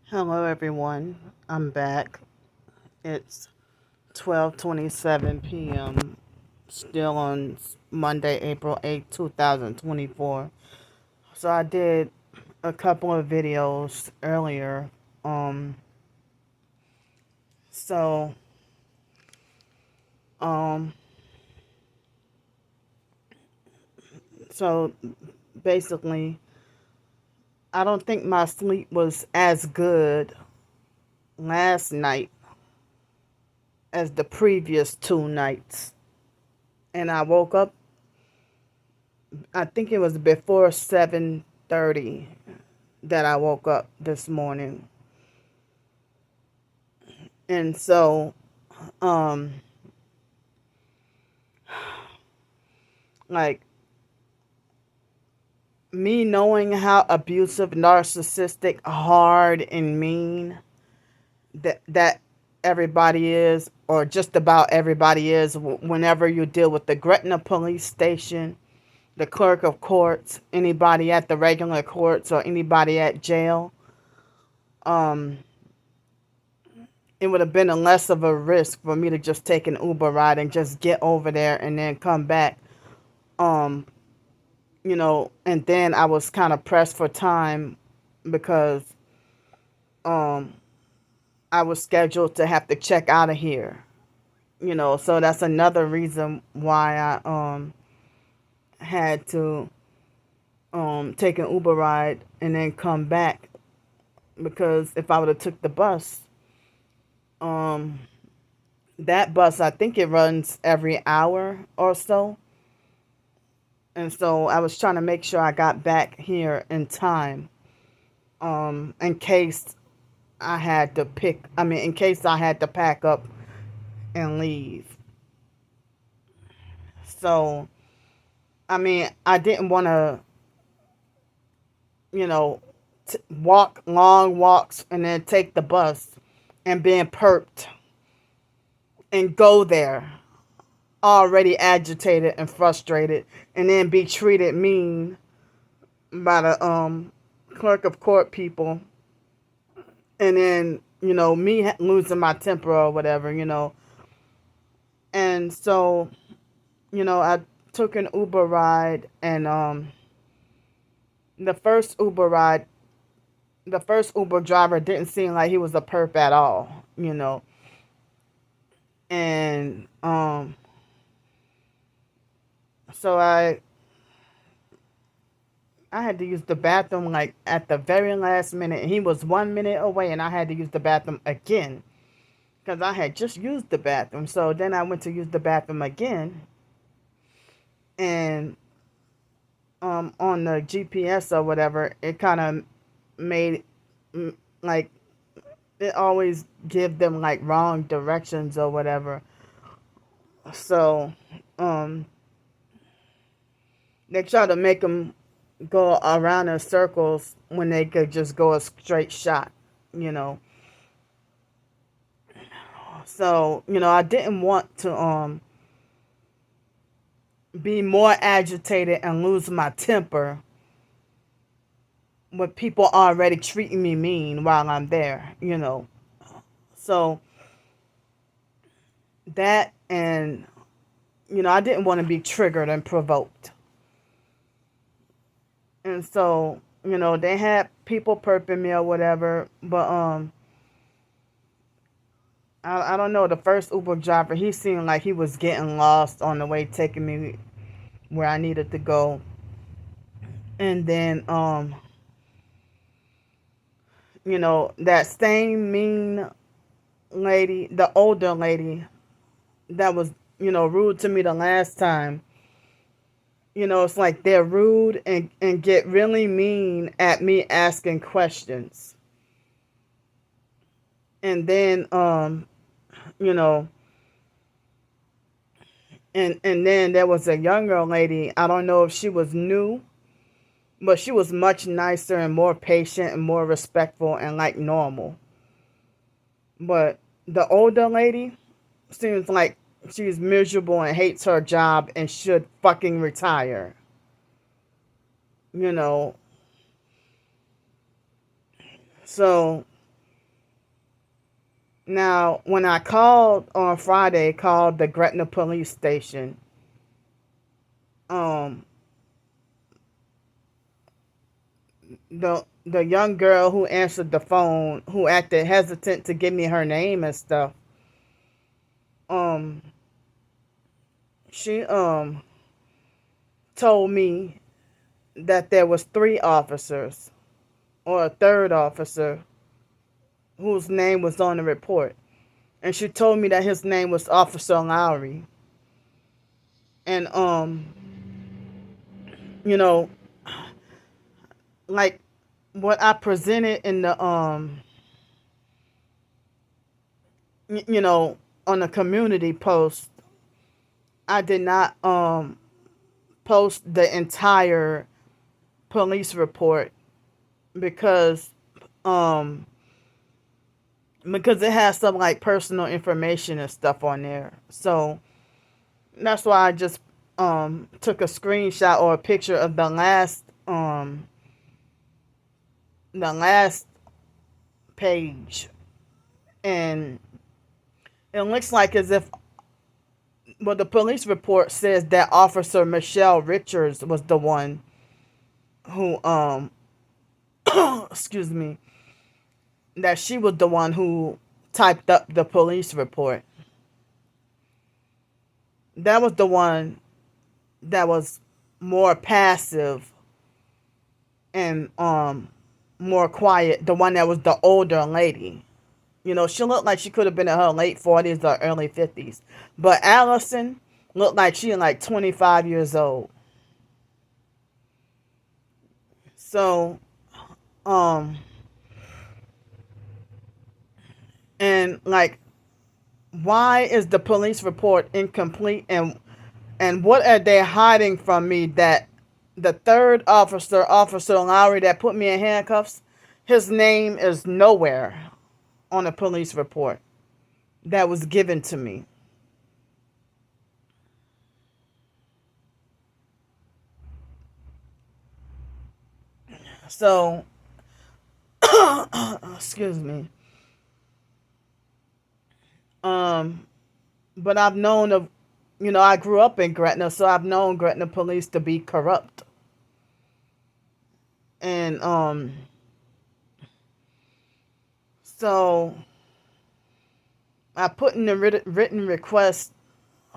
Hello everyone. I'm back. It's 12:27 p.m. still on Monday, April 8th, 2024. So I did a couple of videos earlier. Um so um so basically I don't think my sleep was as good last night as the previous two nights. And I woke up, I think it was before 7:30 that I woke up this morning. And so, um, like me knowing how abusive, narcissistic, hard, and mean that everybody is, or just about everybody is, whenever you deal with the Gretna police station, the clerk of courts, anybody at the regular courts, or anybody at jail, um, it would have been a less of a risk for me to just take an Uber ride and just get over there and then come back. Um, and then I was kind of pressed for time because um I was scheduled to have to check out of here. So that's another reason why I had to take an Uber ride and then come back, because if I would have took the bus, um that bus, I think it runs every hour or so. And so I was trying to make sure I got back here in time, in case in case I had to pack up and leave. So, I didn't want to, you know, walk long walks and then take the bus and being perked and go there already agitated and frustrated, and then be treated mean by the clerk of court people, and then me losing my temper or whatever. And so I took an Uber ride, and the first Uber ride, the first Uber driver didn't seem like he was a perp at all. And so I had to use the bathroom like at the very last minute, and he was 1 minute away, and I had to use the bathroom again because I had just used the bathroom. So then I went to use the bathroom again, and on the GPS or whatever, it kind of made like it always give them like wrong directions or whatever. So um they try to make them go around in circles when they could just go a straight shot, you know. So I didn't want to be more agitated and lose my temper with people already treating me mean while I'm there. So that, and I didn't want to be triggered and provoked. And so, they had people perping me or whatever, but I don't know, the first Uber driver, he seemed like he was getting lost on the way taking me where I needed to go. And then that same mean lady, the older lady that was, rude to me the last time. It's like they're rude and get really mean at me asking questions. And then you know and then there was a younger lady. I don't know if she was new, but she was much nicer and more patient and more respectful and like normal. But the older lady seems like she's miserable and hates her job and should fucking retire. You know. So Now, when I called on Friday, called the Gretna police station, um, the young girl who answered the phone, who acted hesitant to give me her name and stuff, um, she told me that there was three officers or a third officer whose name was on the report, and she told me that his name was Officer Lowry, and you know, like what I presented in the you know, on the community post, I did not post the entire police report because um because it has some like personal information and stuff on there. So that's why I just took a screenshot or a picture of the last page, and it looks like as if, well, the police report says that Officer Michelle Richards was the one who excuse me, that she was the one who typed up the police report. That was the one that was more passive and more quiet, the one that was the older lady. You know, she looked like she could have been in her late 40s or early 50s. But Allison looked like she was like 25 years old. So, um, and like, why is the police report incomplete, and what are they hiding from me, that the third officer, Officer Lowry, that put me in handcuffs, his name is nowhere on a police report that was given to me. So, excuse me. Um, but I've known of, I grew up in Gretna, so I've known Gretna police to be corrupt. And so I put in the written request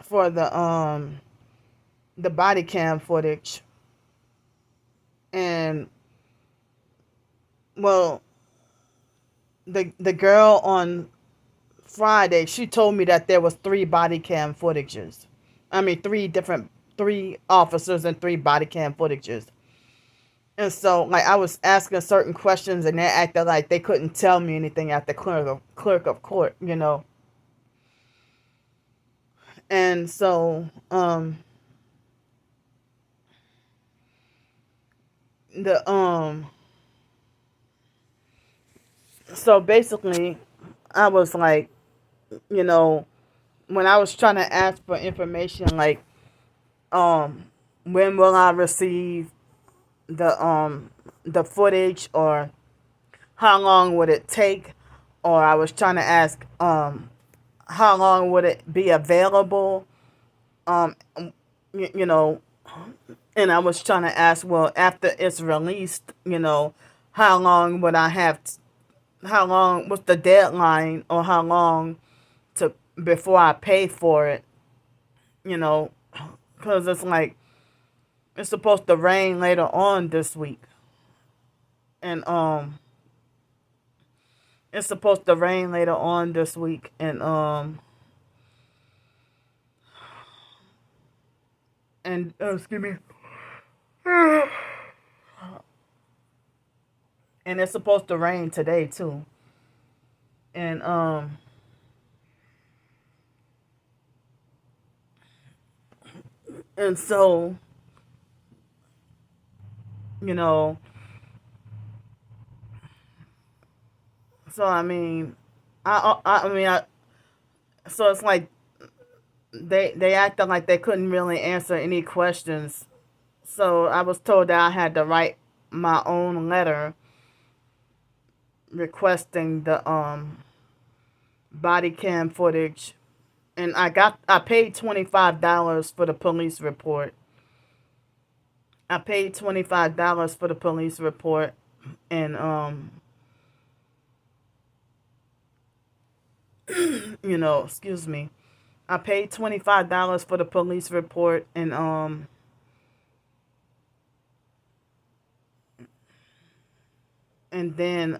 for the body cam footage, and well, the girl on Friday, she told me that there was three body cam footages. I mean, three officers and three body cam footages. And so, like, I was asking certain questions, and they acted like they couldn't tell me anything at the clerk of court, And so, the so basically, I was like, you know, when I was trying to ask for information, like, um, when will I receive the footage, or how long would it take, or I was trying to ask how long would it be available, um, you know, and I was trying to ask, well, after it's released, how long would I have? How long? What's the deadline, or how long to before I pay for it? You know, because it's like it's supposed to rain later on this week, and it's supposed to rain later on this week, and excuse me, and it's supposed to rain today too, and so you know, so I mean, so it's like they acted like they couldn't really answer any questions. So I was told that I had to write my own letter requesting body cam footage, and I paid $25 for the police report. I paid $25 for the police report, and excuse me. I paid $25 for the police report, and then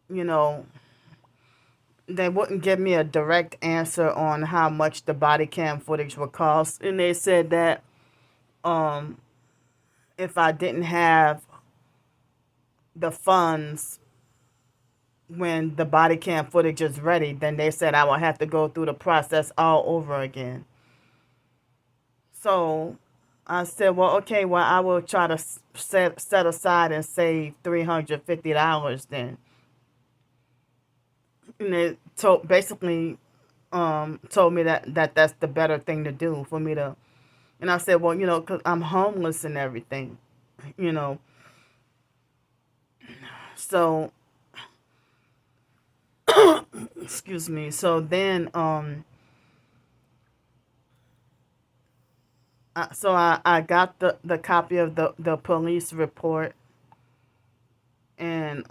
you know, they wouldn't give me a direct answer on how much the body cam footage would cost, and they said that um if I didn't have the funds when the body cam footage is ready, then they said I would have to go through the process all over again. So I said, well, okay, well, I will try to set aside and save $350 then. And they basically told me that that's the better thing to do for me to. And I said, well, because I'm homeless and everything, you know. So, excuse me. So then, I got the copy of the police report, and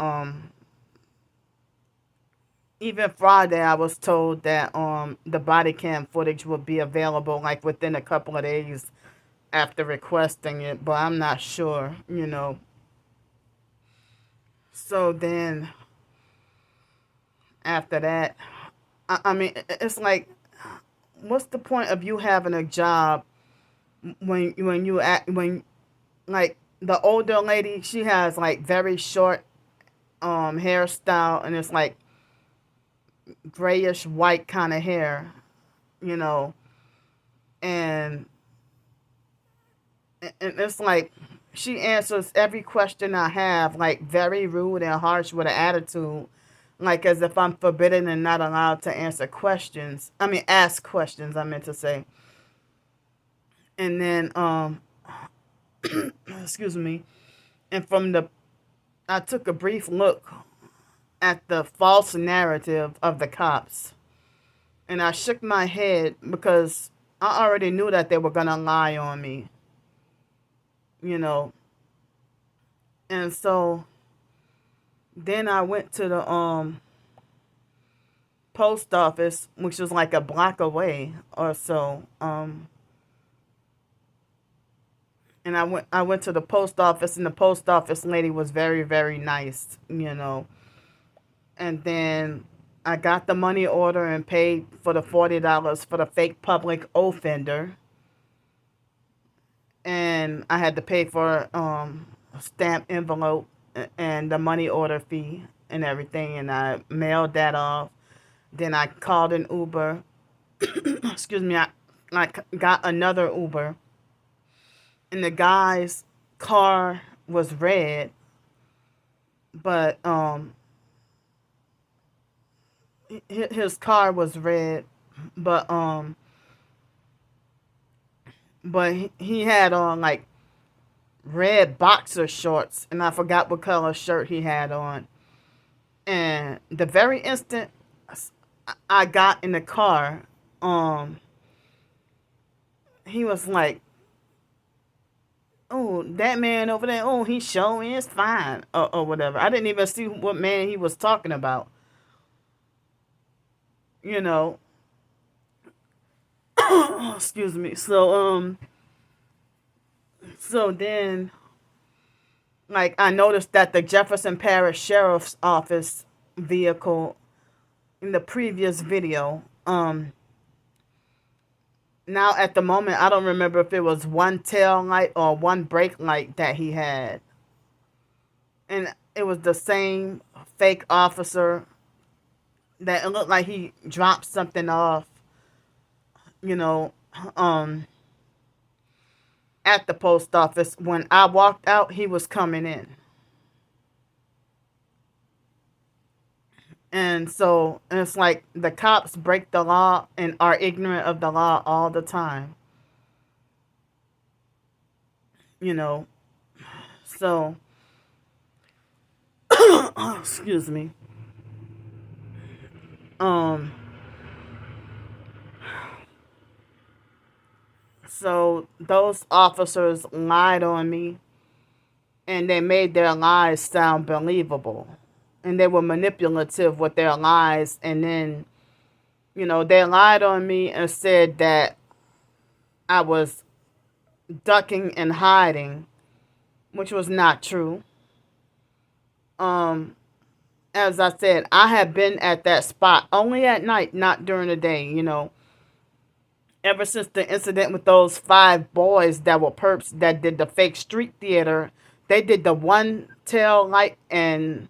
even Friday I was told that the body cam footage would be available like within a couple of days after requesting it, but I'm not sure. So then after that, I mean, it's like, what's the point of you having a job when you act when like the older lady, she has like very short hairstyle, and it's like grayish white kind of hair, you know, and and it's like she answers every question I have like very rude and harsh with an attitude, like as if I'm forbidden and not allowed to answer questions. I mean, ask questions. I meant to say, and then excuse me, and I took a brief look at the false narrative of the cops, and I shook my head because I already knew that they were gonna lie on me, you know. And so then I went to the post office, which was like a block away or so. And I went to the post office, and the post office lady was very, very nice. And then I got the money order and paid for the $40 for the fake public offender, and I had to pay for a stamp envelope and the money order fee and everything, and I mailed that off. Then I called an Uber. Excuse me, I got another Uber, and the guy's car was red, but his car was red, but he had on like red boxer shorts, and I forgot what color shirt he had on. And the very instant I got in the car, um, he was like, "Oh, that man over there, oh, he showing is fine," or whatever. I didn't even see what man he was talking about, you know. Excuse me. So then, like, I noticed that the Jefferson Parish Sheriff's Office vehicle in the previous video, now at the moment I don't remember if it was one tail light or one brake light that he had, and it was the same fake officer that it looked like he dropped something off, you know, um, at the post office. When I walked out, he was coming in. And so it's like the cops break the law and are ignorant of the law all the time, you know. So excuse me. Um, so those officers lied on me, and they made their lies sound believable. And they were manipulative with their lies. And then, they lied on me and said that I was ducking and hiding, which was not true. Um, as I said, I had been at that spot only at night, not during the day. Ever since the incident with those 5 boys that were perps that did the fake street theater, they did the one tail light and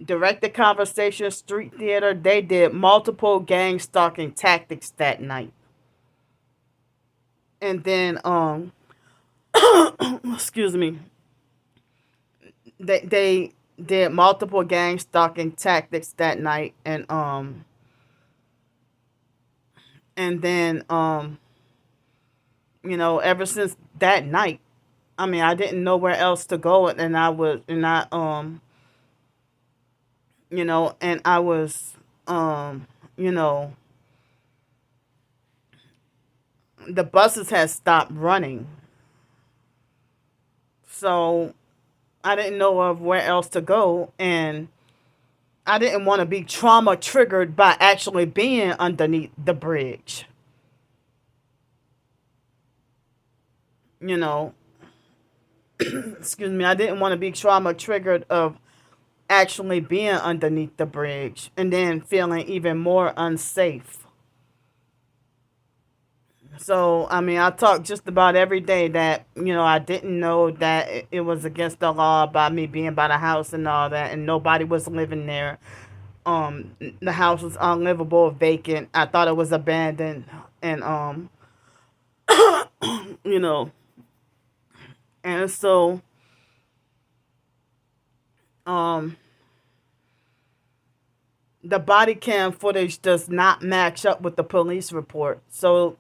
directed conversation street theater. They did multiple gang stalking tactics that night. And then, excuse me, they did multiple gang stalking tactics that night, and then ever since that night, I mean, I didn't know where else to go, and I was, and I and I was, you know, the buses had stopped running, so I didn't know of where else to go, and I didn't want to be trauma triggered by actually being underneath the bridge. You know, excuse me, I didn't want to be trauma triggered of actually being underneath the bridge and then feeling even more unsafe. So, I mean, I talk just about every day that, I didn't know that it was against the law by me being by the house and all that, and nobody was living there. The house was unlivable, vacant. I thought it was abandoned, and, you know, and so, um, the body cam footage does not match up with the police report. So,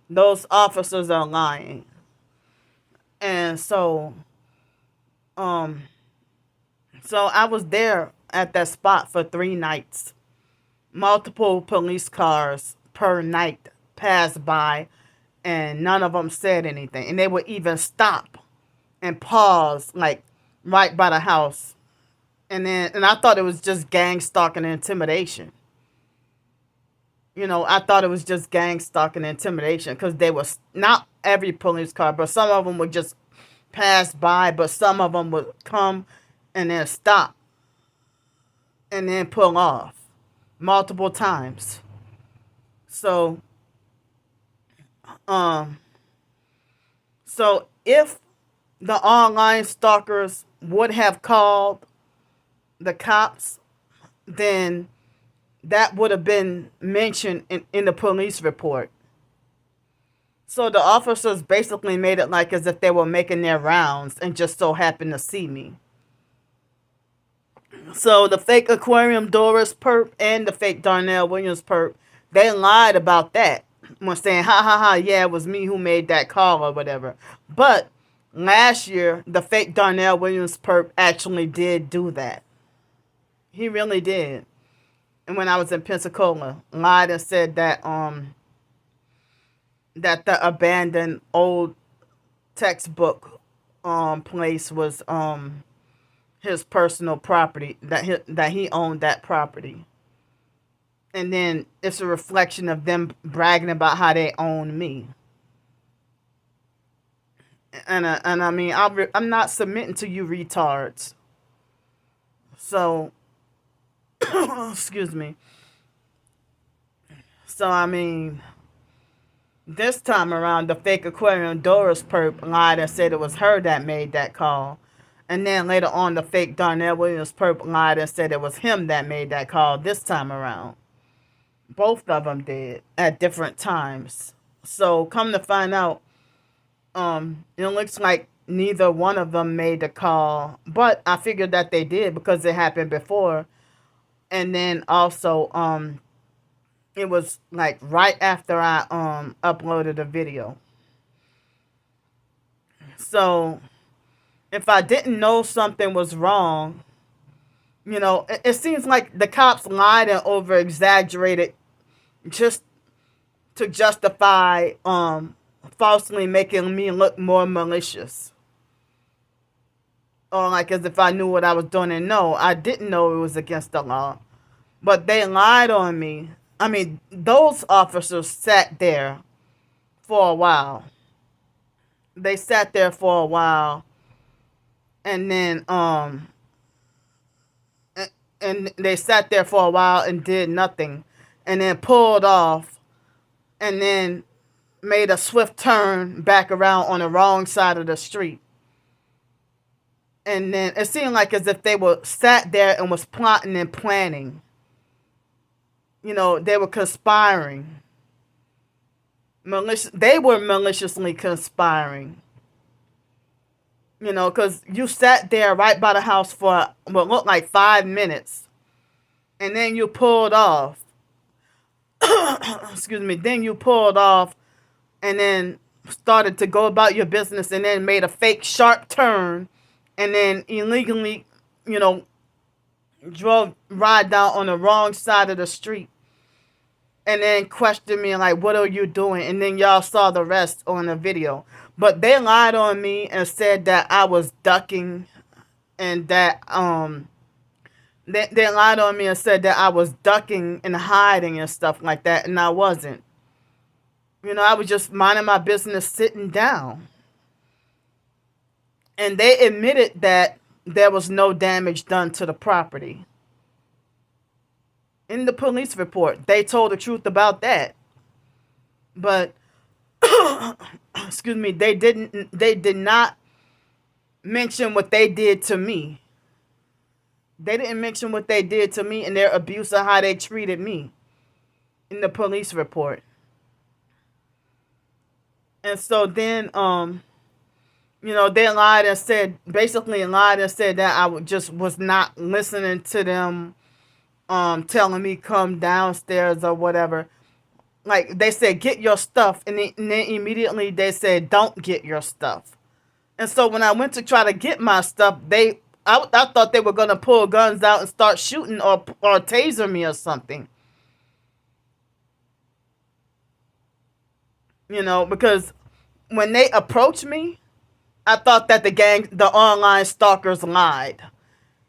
those officers are lying. And um, so I was there at that spot for 3 nights. Multiple police cars per night passed by, and none of them said anything. And they would even stop and pause, like right by the house. And I thought it was just gang stalking and intimidation. I thought it was just gang stalking and intimidation because they was not every police car, but some of them would just pass by, but some of them would come and then stop and then pull off multiple times. So, um, so if the online stalkers would have called the cops, then that would have been mentioned in the police report. So the officers basically made it like as if they were making their rounds and just so happened to see me. So the fake Aquarium Doris perp and the fake Darnell Williams perp, they lied about that when saying, ha ha ha, yeah, it was me who made that call or whatever. But last year, the fake Darnell Williams perp actually did do that. He really did. And when I was in Pensacola, lied and said that the abandoned old textbook place was his personal property, that he owned that property. And then it's a reflection of them bragging about how they own me. And I mean, I'm not submitting to you retards. So, excuse me. So, I mean, this time around, the fake Aquarium Doris perp lied and said it was her that made that call. And then later on, the fake Darnell Williams perp lied and said it was him that made that call this time around. Both of them did at different times. So come to find out, it looks like neither one of them made the call. But I figured that they did because it happened before. And then also, it was like right after I uploaded a video. So if I didn't know something was wrong, It seems like the cops lied and over exaggerated just to justify falsely making me look more malicious. Or like as if I knew what I was doing, and no, I didn't know it was against the law. But they lied on me. I mean, those officers sat there for a while. They sat there for a while, and then and they sat there for a while and did nothing, and then pulled off, and then made a swift turn back around on the wrong side of the street. And then it seemed like as if they were sat there and was plotting and planning. They were conspiring. They were maliciously conspiring. Because you sat there right by the house for what looked like 5 minutes, and then you pulled off. Excuse me. Then you pulled off, and then started to go about your business, and then made a fake sharp turn, and then illegally, ride down on the wrong side of the street, and then questioned me like, "What are you doing?" And then y'all saw the rest on the video. But they lied on me and said that I was ducking, and that they lied on me and said that I was ducking and hiding and stuff like that, and I wasn't. I was just minding my business, sitting down. And they admitted that there was no damage done to the property. In the police report, they told the truth about that. But excuse me, they did not mention what they did to me. They didn't mention what they did to me and their abuse of how they treated me in the police report. And so then they lied and said that I just was not listening to them telling me come downstairs or whatever. Like they said, get your stuff, and then immediately they said, don't get your stuff. And so when I went to try to get my stuff, I thought they were gonna pull guns out and start shooting or taser me or something. Because when they approached me, I thought that the online stalkers lied.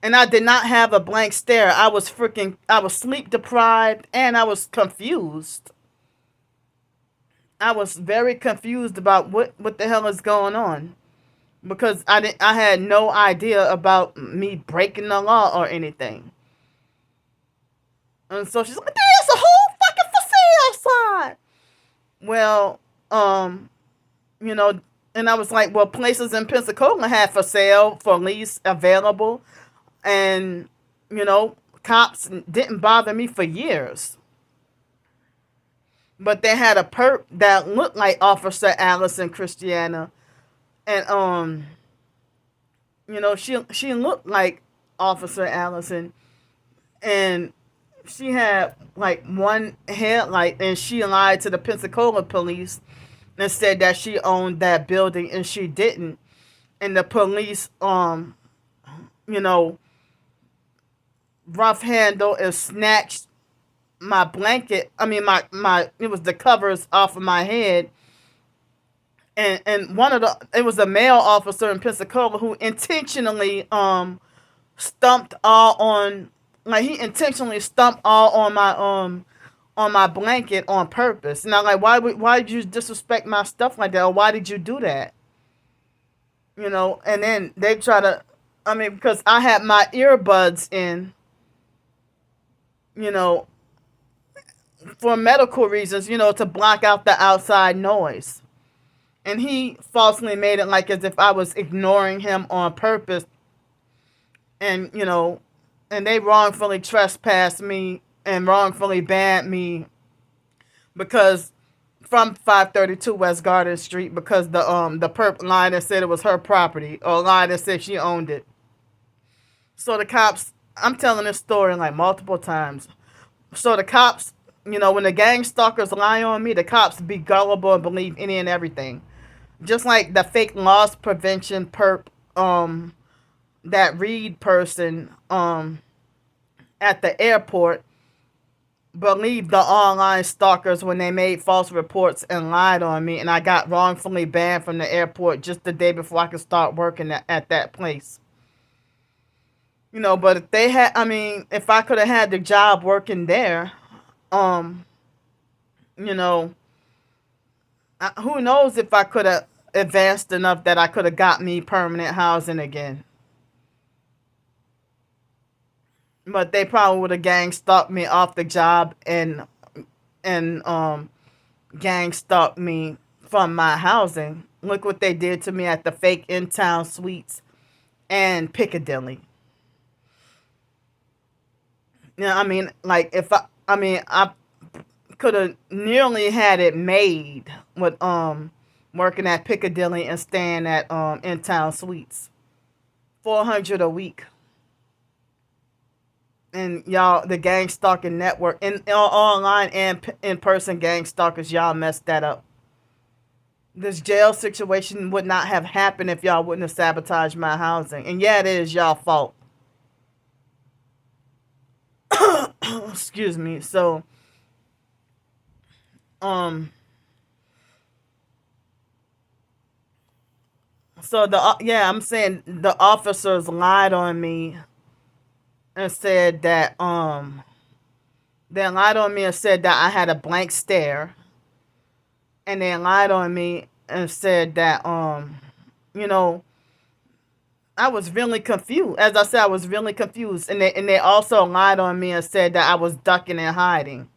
And I did not have a blank stare. I was sleep deprived, and I was confused. I was very confused about what the hell is going on. Because I had no idea about me breaking the law or anything. And so she's like, there's a whole fucking for sale sign. Well, and I was like, well, places in Pensacola had for sale, for lease available. And, cops didn't bother me for years. But they had a perp that looked like Officer Allison Christiana. And, she looked like Officer Allison. And she had, like, one headlight. And she lied to the Pensacola police and said that she owned that building, and she didn't. And the police, rough handle and snatched my blanket. I mean, it was the covers off of my head. And it was a male officer in Pensacola who intentionally stumped all on, like he intentionally stumped all on my blanket on purpose. And I'm like, why did you disrespect my stuff like that? Or why did you do that? And then they try to, because I had my earbuds in, for medical reasons, to block out the outside noise. And he falsely made it like as if I was ignoring him on purpose. And, and they wrongfully trespassed me and wrongfully banned me because from 532 West Garden Street, because the perp lied and said it was her property, or lied and said she owned it. So the cops, I'm telling this story like multiple times. So the cops, when the gang stalkers lie on me, the cops be gullible and believe any and everything. Just like the fake loss prevention perp, that Reed person, at the airport believed the online stalkers when they made false reports and lied on me, and I got wrongfully banned from the airport just the day before I could start working at that place. But if they had, I mean, if I could have had the job working there, um, you know, who knows if I could have advanced enough that I could have got me permanent housing again. But they probably would have gang stalked me off the job and gang stalked me from my housing. Look what they did to me at the fake in town suites and Piccadilly. I mean, like if I could have nearly had it made with working at Piccadilly and staying at in town suites. 400 a week. And y'all, the gang stalking network, in online and in person gang stalkers, y'all messed that up. This jail situation would not have happened if y'all wouldn't have sabotaged my housing. And yeah, it is y'all fault. Excuse me. Um, so I'm saying the officers lied on me and said that they lied on me and said that I had a blank stare, and they lied on me and said that you know I was really confused. As I said, I was really confused, and they also lied on me and said that I was ducking and hiding.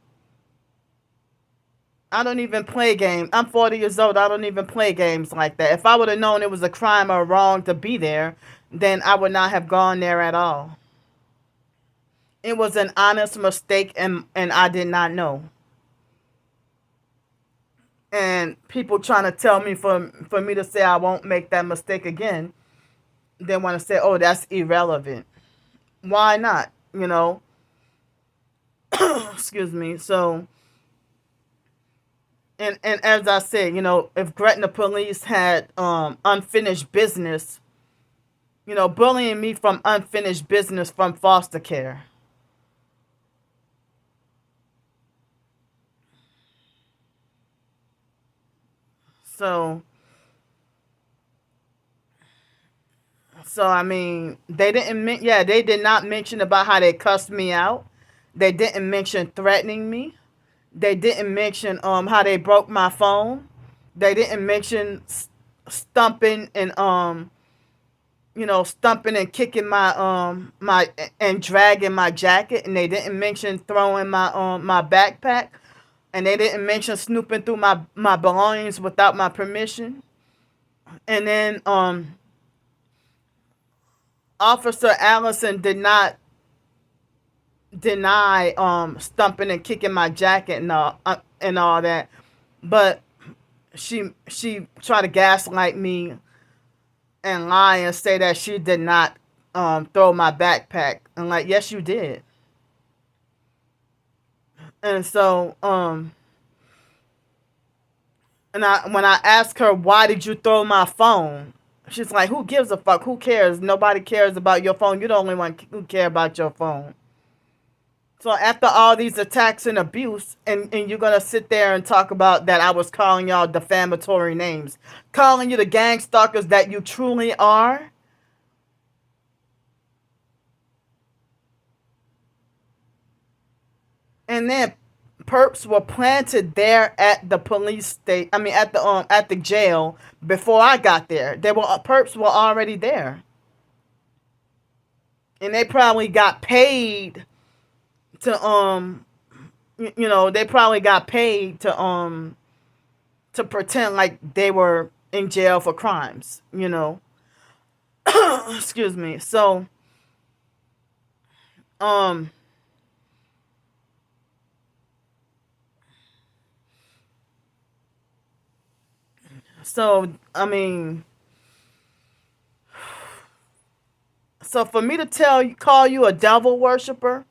I don't even play games. I'm 40 years old. I don't even play games like that. If I would have known it was a crime or wrong to be there, then I would not have gone there at all. It was an honest mistake, and I did not know. And people trying to tell me for me to say I won't make that mistake again, they want to say, oh, that's irrelevant. Why not? Excuse me. So, and as I said, if Gretna police had unfinished business, bullying me from unfinished business from foster care. So, I mean, they did not mention about how they cussed me out. They didn't mention threatening me. They didn't mention how they broke my phone. They didn't mention stumping and stumping and kicking my and dragging my jacket, and they didn't mention throwing my backpack, and they didn't mention snooping through my belongings without my permission. And then Officer Allison did not deny stumping and kicking my jacket and all that, but she tried to gaslight me and lie and say that she did not throw my backpack. And like, yes, you did. And so and when I asked her, why did you throw my phone, she's like, who gives a fuck? Who cares? Nobody cares about your phone. You're the only one who care about your phone. So after all these attacks and abuse, and you're going to sit there and talk about that I was calling y'all defamatory names, calling you the gang stalkers that you truly are? And then perps were planted there at the police state. I mean, at the jail before I got there. Perps were already there, and they probably got paid to they probably got paid to pretend like they were in jail for crimes. Excuse me. So um I mean, so for me to call you a devil worshiper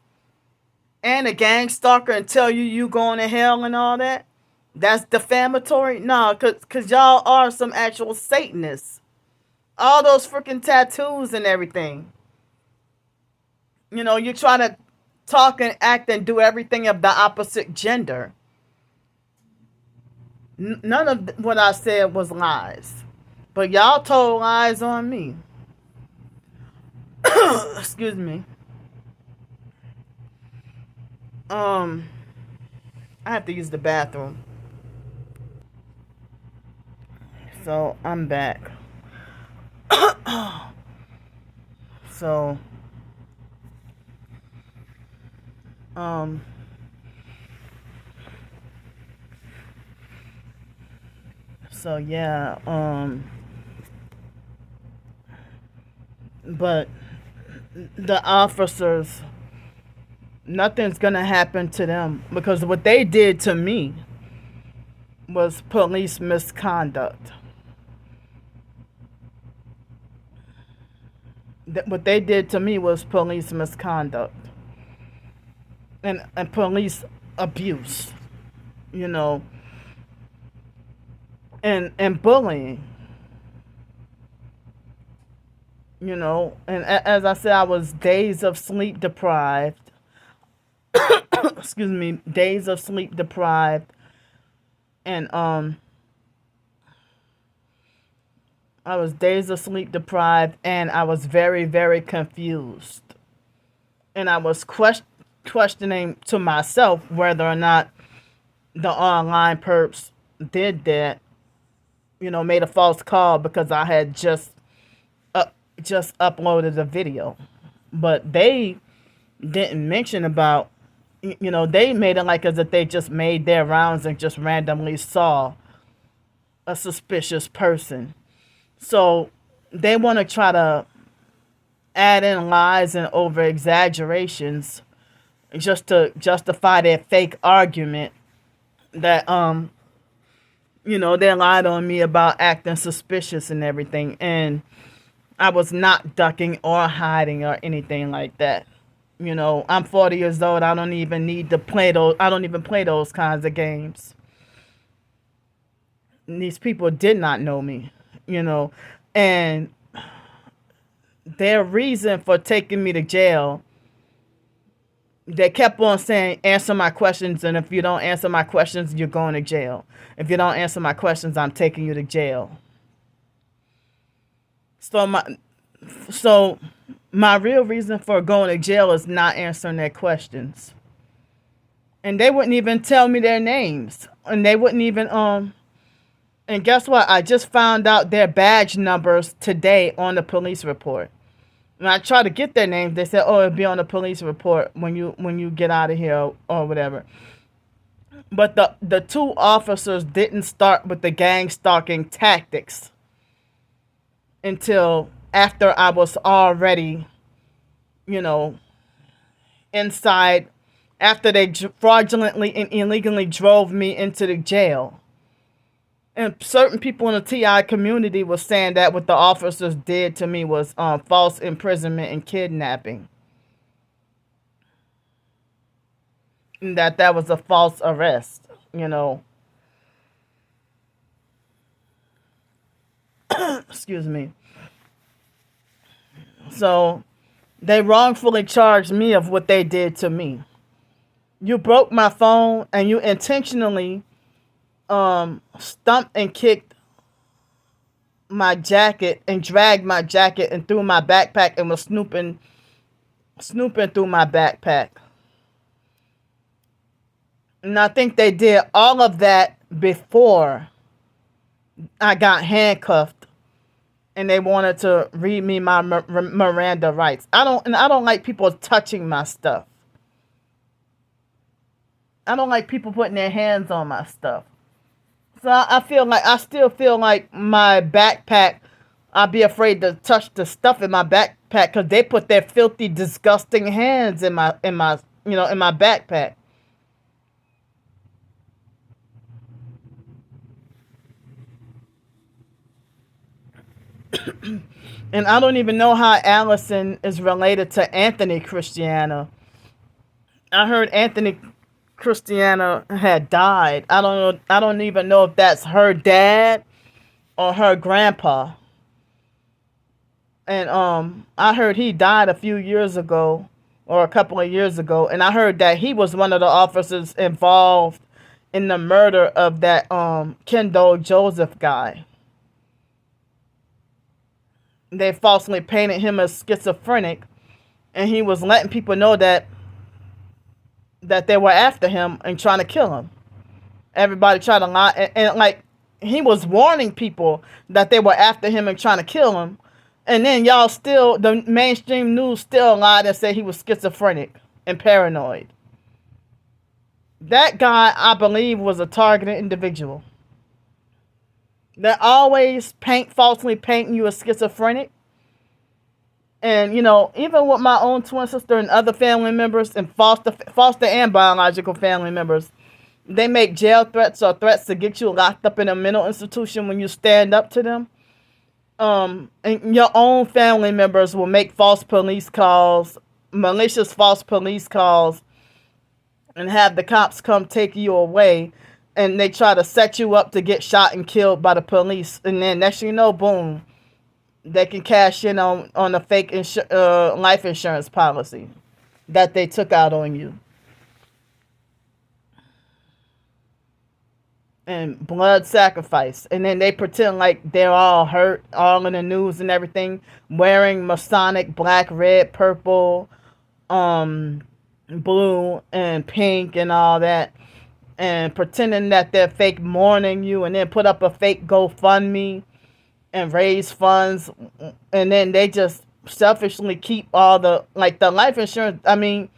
and a gang stalker and tell you going to hell and all that, that's defamatory? No, cause y'all are some actual Satanists. All those freaking tattoos and everything. You try to talk and act and do everything of the opposite gender. None of what I said was lies. But y'all told lies on me. Excuse me. Um, I have to use the bathroom. So I'm back. So, um, so yeah, but the officers, nothing's gonna happen to them because what they did to me was police misconduct. What they did to me was police misconduct and police abuse, you know, and bullying, you know. And as I said, I was days of sleep deprived. Excuse me, days of sleep deprived, and I was days of sleep deprived, and I was very, very confused. And I was questioning to myself whether or not the online perps did that, you know, made a false call because I had just uploaded a video. But they didn't mention about, you know, they made it like as if they just made their rounds and just randomly saw a suspicious person. So they want to try to add in lies and over exaggerations just to justify their fake argument that you know, they lied on me about acting suspicious and everything, and I was not ducking or hiding or anything like that. You know, I'm 40 years old. I don't even need to play those. I don't even play those kinds of games. And these people did not know me, you know, and their reason for taking me to jail, they kept on saying, answer my questions, and if you don't answer my questions, you're going to jail. If you don't answer my questions, I'm taking you to jail. So my real reason for going to jail is not answering their questions. And they wouldn't even tell me their names. And they wouldn't even and guess what? I just found out their badge numbers today on the police report. And I tried to get their names. They said, "Oh, it'll be on the police report when you get out of here or whatever." But the two officers didn't start with the gang stalking tactics until after I was already, you know, inside. After they fraudulently and illegally drove me into the jail. And certain people in the TI community was saying that what the officers did to me was false imprisonment and kidnapping. And that was a false arrest, you know. Excuse me. So they wrongfully charged me of what they did to me. You broke my phone and you intentionally stumped and kicked my jacket and dragged my jacket and threw my backpack and was snooping through my backpack. And I think they did all of that before I got handcuffed and they wanted to read me my Miranda rights. I don't like people touching my stuff. I don't like people putting their hands on my stuff. So I still feel like my backpack, I'll be afraid to touch the stuff in my backpack because they put their filthy, disgusting hands in my backpack. And I don't even know how Allison is related to Anthony Cristiano. I heard Anthony Cristiano had died. I don't know. I don't even know if that's her dad or her grandpa. And I heard he died a few years ago or a couple of years ago, and I heard that he was one of the officers involved in the murder of that Kendall Joseph guy. They falsely painted him as schizophrenic, and he was letting people know that they were after him and trying to kill him. Everybody tried to lie, and like he was warning people that they were after him and trying to kill him, and then y'all still, the mainstream news still lied and said he was schizophrenic and paranoid. That guy, I believe, was a targeted individual. They're always falsely painting you as schizophrenic. And, even with my own twin sister and other family members and foster and biological family members, they make jail threats or threats to get you locked up in a mental institution when you stand up to them. And your own family members will make false police calls, malicious false police calls, and have the cops come take you away, and they try to set you up to get shot and killed by the police, and then next thing you know, boom, they can cash in on a fake life insurance policy that they took out on you. And blood sacrifice. And then they pretend like they're all hurt, all in the news and everything, wearing Masonic black, red, purple, blue, and pink and all that, and pretending that they're fake mourning you, and then put up a fake GoFundMe and raise funds, and then they just selfishly keep all the life insurance. I mean,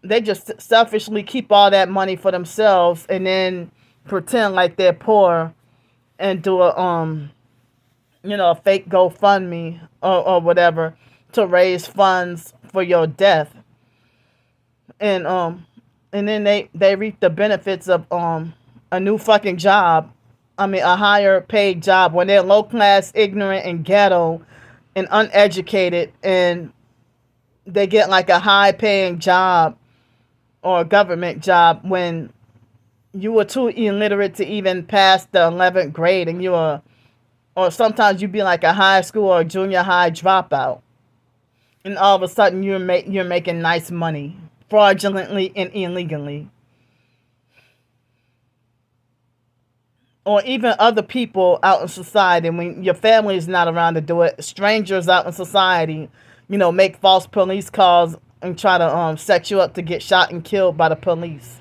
they just selfishly keep all that money for themselves, and then pretend like they're poor and do a fake GoFundMe or whatever to raise funds for your death. And then they reap the benefits of a new fucking job. I mean, a higher paid job when they're low class, ignorant, and ghetto and uneducated, and they get like a high paying job or a government job when you were too illiterate to even pass the 11th grade, and or sometimes you'd be like a high school or junior high dropout, and all of a sudden you're making nice money fraudulently and illegally. Or even other people out in society, when your family is not around to do it, strangers out in society, make false police calls and try to set you up to get shot and killed by the police.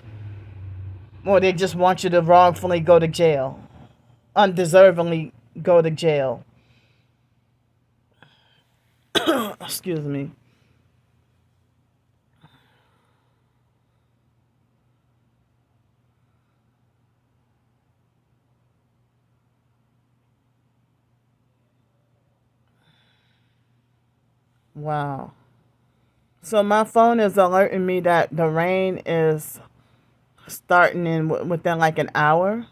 Or they just want you to wrongfully go to jail, undeservingly go to jail. Excuse me. Wow. So my phone is alerting me that the rain is starting within like an hour.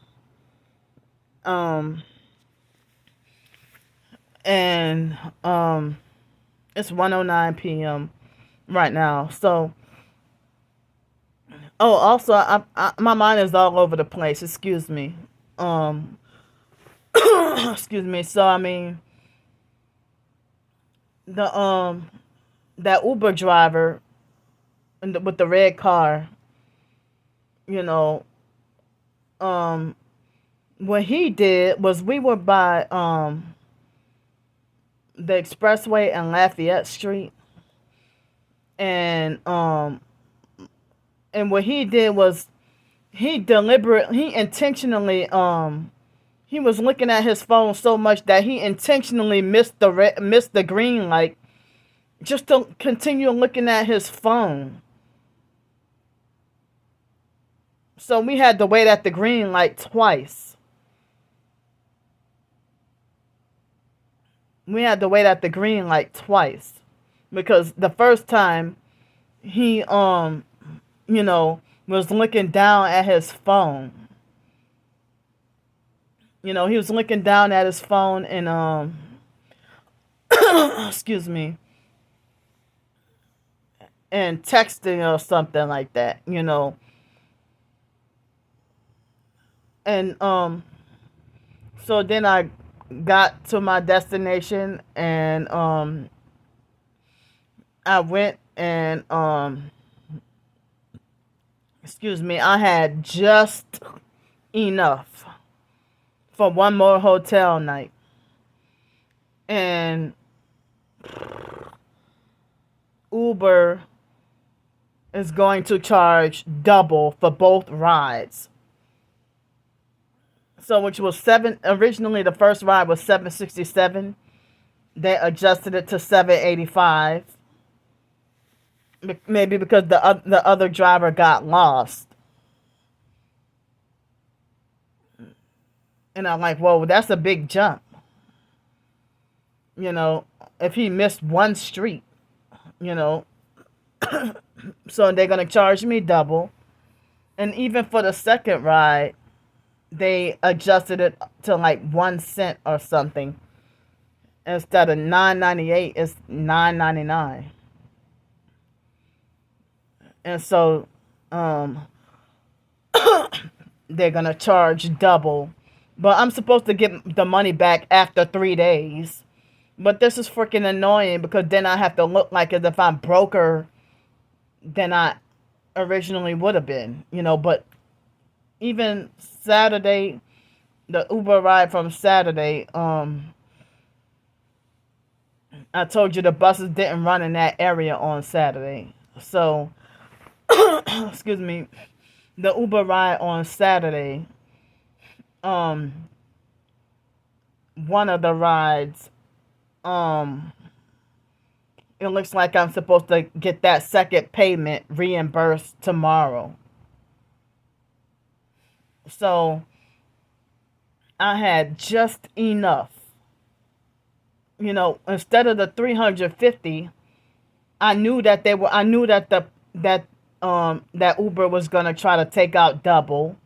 Um, and it's 1:09 p.m. right now. So, also, my mind is all over the place. Excuse me. Um, excuse me. So, I mean, the that Uber driver with the red car, you know, um, what he did was, we were by the expressway and Lafayette Street, and what he did was, he intentionally he was looking at his phone so much that he intentionally missed the green light just to continue looking at his phone. So we had to wait at the green light twice. We had to wait at the green light twice, because the first time he was looking down at his phone. He was looking down at his phone and excuse me, and texting or something like that, And so then I got to my destination, and I went and excuse me, I had just enough for one more hotel night. And Uber is going to charge double for both rides. So which was seven originally the first ride was 767. They adjusted it to 785. Maybe because the other driver got lost. And I'm like, whoa, that's a big jump. You know, if he missed one street, you know, so they're going to charge me double. And even for the second ride, they adjusted it to like 1 cent or something. Instead of $9.98, it's $9.99. And so they're going to charge double. But I'm supposed to get the money back after 3 days. But this is freaking annoying because then I have to look like as if I'm broker than I originally would have been, you know. But even Saturday, the Uber ride from Saturday, I told you the buses didn't run in that area on Saturday. So, excuse me, the Uber ride on Saturday, one of the rides, it looks like I'm supposed to get that second payment reimbursed tomorrow. So I had just enough. You know, instead of the 350, I knew that that Uber was gonna try to take out double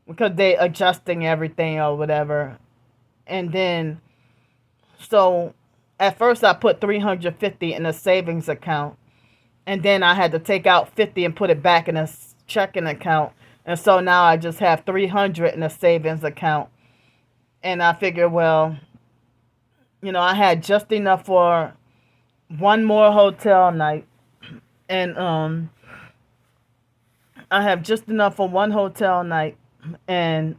because they adjusting everything or whatever. And then so at first I put 350 in a savings account, and then I had to take out 50 and put it back in a checking account. And so now I just have 300 in a savings account. And I figured, well, you know, I had just enough for one more hotel night. And I have just enough for one hotel night. And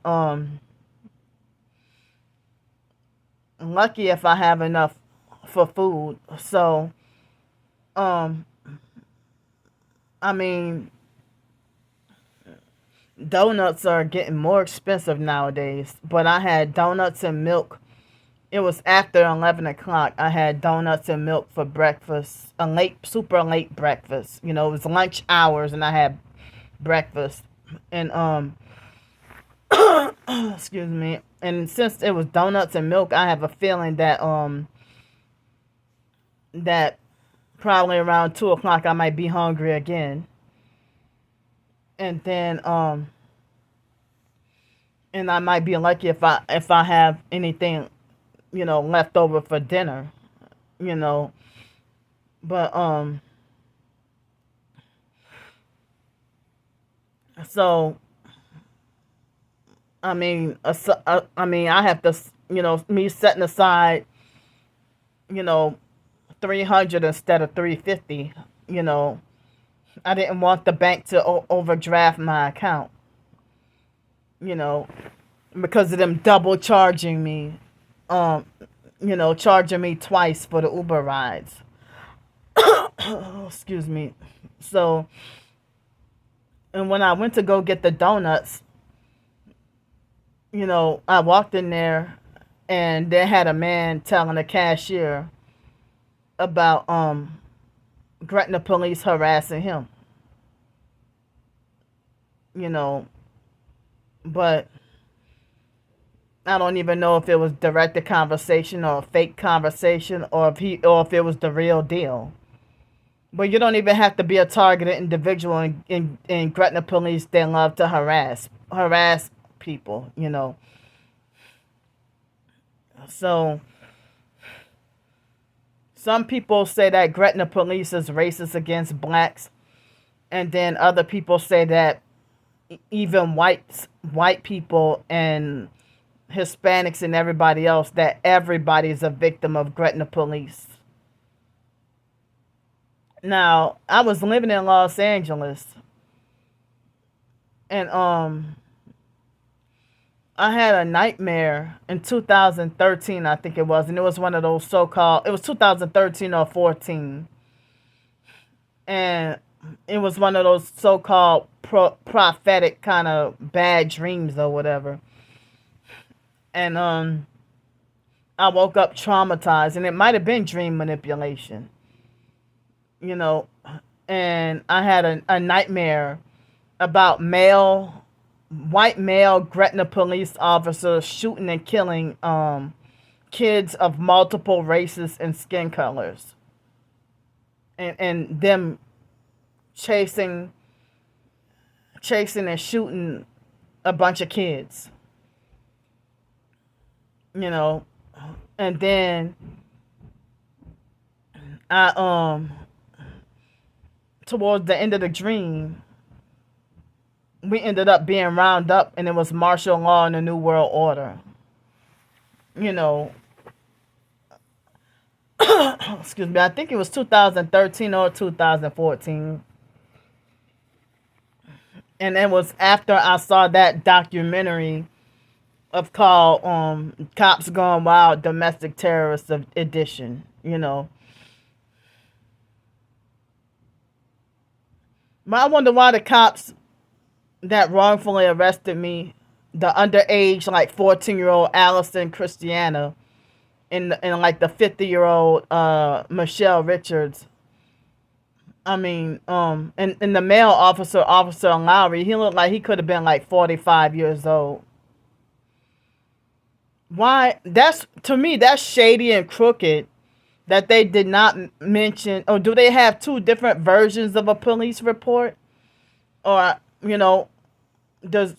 lucky if I have enough for food. So I mean, donuts are getting more expensive nowadays, but I had donuts and milk. It was after 11 o'clock. I had donuts and milk for breakfast, a late, super late breakfast. You know, it was lunch hours, and I had breakfast. And excuse me. And since it was donuts and milk, I have a feeling that that probably around 2 o'clock I might be hungry again. And then and I might be lucky if I have anything, you know, left over for dinner, you know. But so I mean I have to, you know, me setting aside, you know, 300 instead of 350, you know. I didn't want the bank to overdraft my account, you know, because of them double charging me, um, you know, charging me twice for the Uber rides. Excuse me. So, and when I went to go get the donuts, you know, I walked in there and they had a man telling the cashier about Gretna police harassing him. You know, but I don't even know if it was directed conversation or a fake conversation or if it was the real deal. But you don't even have to be a targeted individual in Gretna police. They love to harass people, you know. So some people say that Gretna police is racist against blacks, and then other people say that even white people and Hispanics and everybody else, that everybody is a victim of Gretna police. Now, I was living in Los Angeles, and I had a nightmare in 2013, I think it was, and it was one of those so-called. It was 2013 or 14, and it was one of those so-called prophetic kind of bad dreams or whatever. And I woke up traumatized, and it might have been dream manipulation, you know. And I had a nightmare about white male Gretna police officers shooting and killing kids of multiple races and skin colors, and them chasing and shooting a bunch of kids, you know. And then I towards the end of the dream, we ended up being rounded up, and it was martial law in the New World Order. You know, excuse me, I think it was 2013 or 2014. And it was after I saw that documentary of called Cops Gone Wild Domestic Terrorist Edition, you know. But I wonder why the cops that wrongfully arrested me, the underage, like 14-year-old Allison Christiana, and like the 50-year-old Michelle Richards. I mean, and the male officer, Officer Lowry, he looked like he could have been like 45 years old. Why? That's, to me, that's shady and crooked that they did not mention. Or do they have two different versions of a police report? Or, you know, does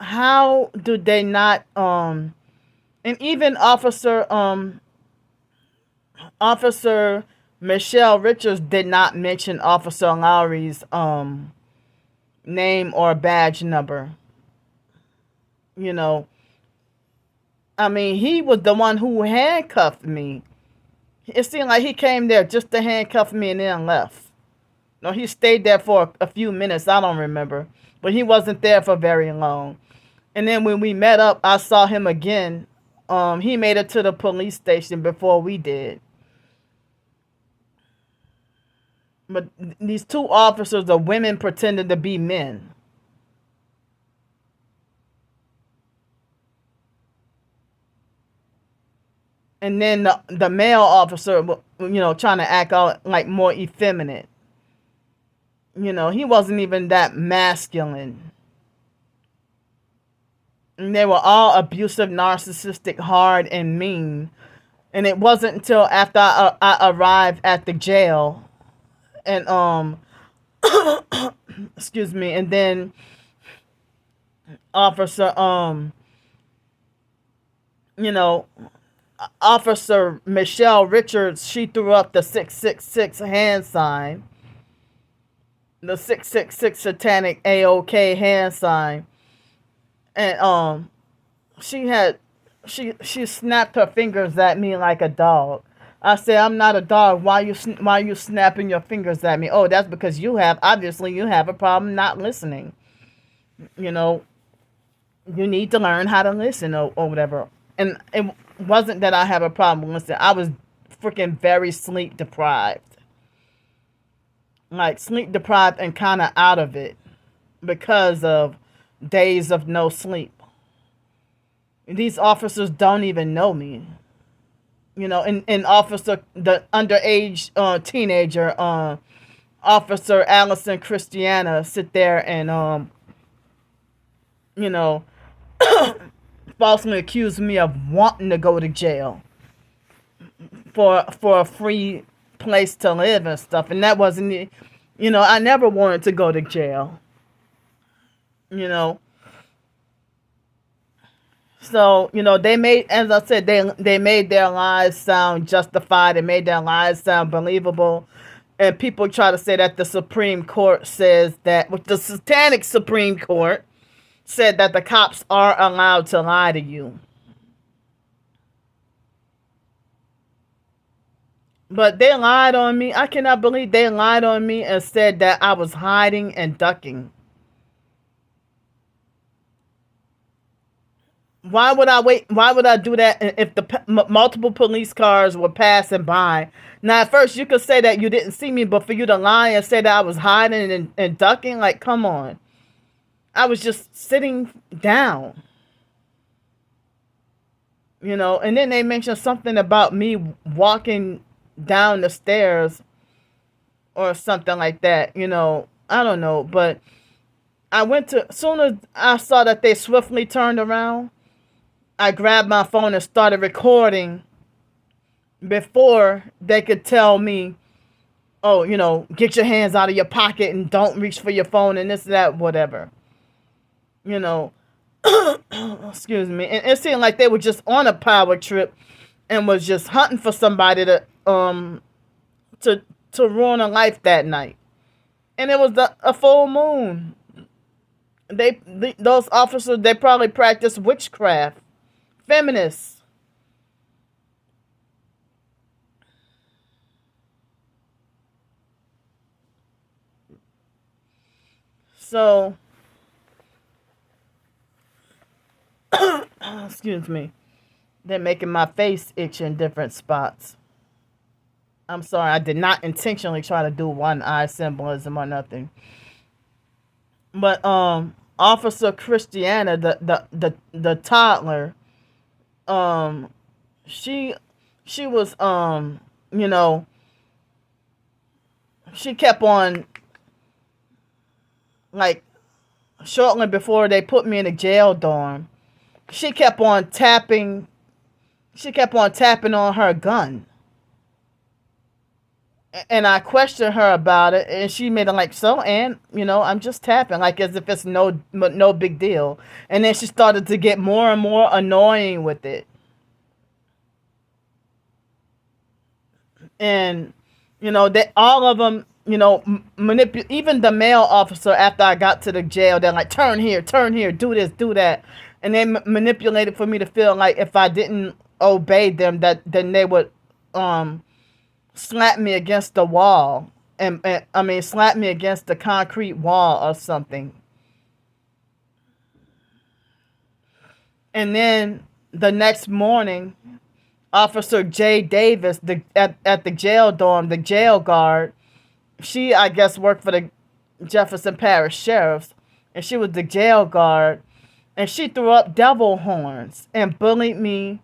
how do they not and even Officer Michelle Richards did not mention Officer Lowry's name or badge number. You know, I mean, he was the one who handcuffed me. It seemed like he came there just to handcuff me and then left. No, he stayed there for a few minutes. I don't remember, but he wasn't there for very long. And then when we met up, I saw him again. He made it to the police station before we did. But these two officers are women pretending to be men. And then the male officer, you know, trying to act out like more effeminate. You know, he wasn't even that masculine. And they were all abusive, narcissistic, hard, and mean. And it wasn't until after I arrived at the jail, and excuse me, and then officer you know, Officer Michelle Richards, she threw up the 666 hand sign, the 666 satanic AOK hand sign, and she had she snapped her fingers at me like a dog. I said, I'm not a dog. Why you snapping your fingers at me? Oh, that's because you have a problem not listening. You know, you need to learn how to listen, or whatever. And it wasn't that I have a problem listening. I was freaking very sleep deprived. Like sleep deprived and kind of out of it because of days of no sleep. These officers don't even know me. You know, and officer, the underage teenager, Officer Allison Christiana, sit there and you know, falsely accused me of wanting to go to jail for a free place to live and stuff, and that wasn't, you know, I never wanted to go to jail. You know, so, you know, they made, as I said, they made their lies sound justified. They made their lies sound believable. And people try to say that the Supreme Court says that, with the satanic Supreme Court said that the cops are allowed to lie to you. But they lied on me. I cannot believe they lied on me and said that I was hiding and ducking. Why would I wait? Why would I do that if the multiple police cars were passing by? Now, at first, you could say that you didn't see me, but for you to lie and say that I was hiding and ducking, like, come on. I was just sitting down, and then they mentioned something about me walking down the stairs or something like that, I don't know, but as soon as I saw that they swiftly turned around, I grabbed my phone and started recording before they could tell me, oh, get your hands out of your pocket and don't reach for your phone and this, that, whatever. You know, excuse me. And it seemed like they were just on a power trip and was just hunting for somebody to ruin a life that night. And it was a full moon. Those officers, they probably practiced witchcraft. Feminists. So, excuse me. They're making my face itch in different spots. I'm sorry, I did not intentionally try to do one eye symbolism or nothing. But Officer Christiana, the toddler, um she was you know, she kept on, like, shortly before they put me in a jail dorm, she kept on tapping on her gun. And I questioned her about it, and she made it like, so, and I'm just tapping, like, as if it's no big deal. And then she started to get more and more annoying with it. And that all of them, even the male officer, after I got to the jail, they're like, turn here, do this, do that. And they manipulated for me to feel like if I didn't obey them, then they would slap me against the wall, and I mean, slap me against the concrete wall or something. And then the next morning, Officer J. Davis, at the jail dorm, the jail guard, she, I guess, worked for the Jefferson Parish Sheriffs, and she was the jail guard, and she threw up devil horns and bullied me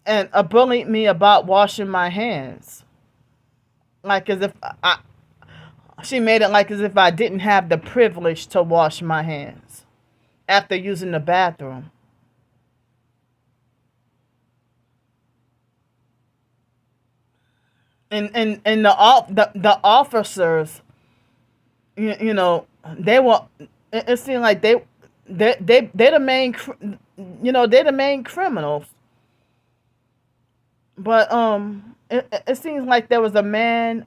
about washing my hands. Like as if she made it like as if I didn't have the privilege to wash my hands after using the bathroom. And the officers, they were. It seemed like they're the main, they're the main criminals. But it seems like there was a man.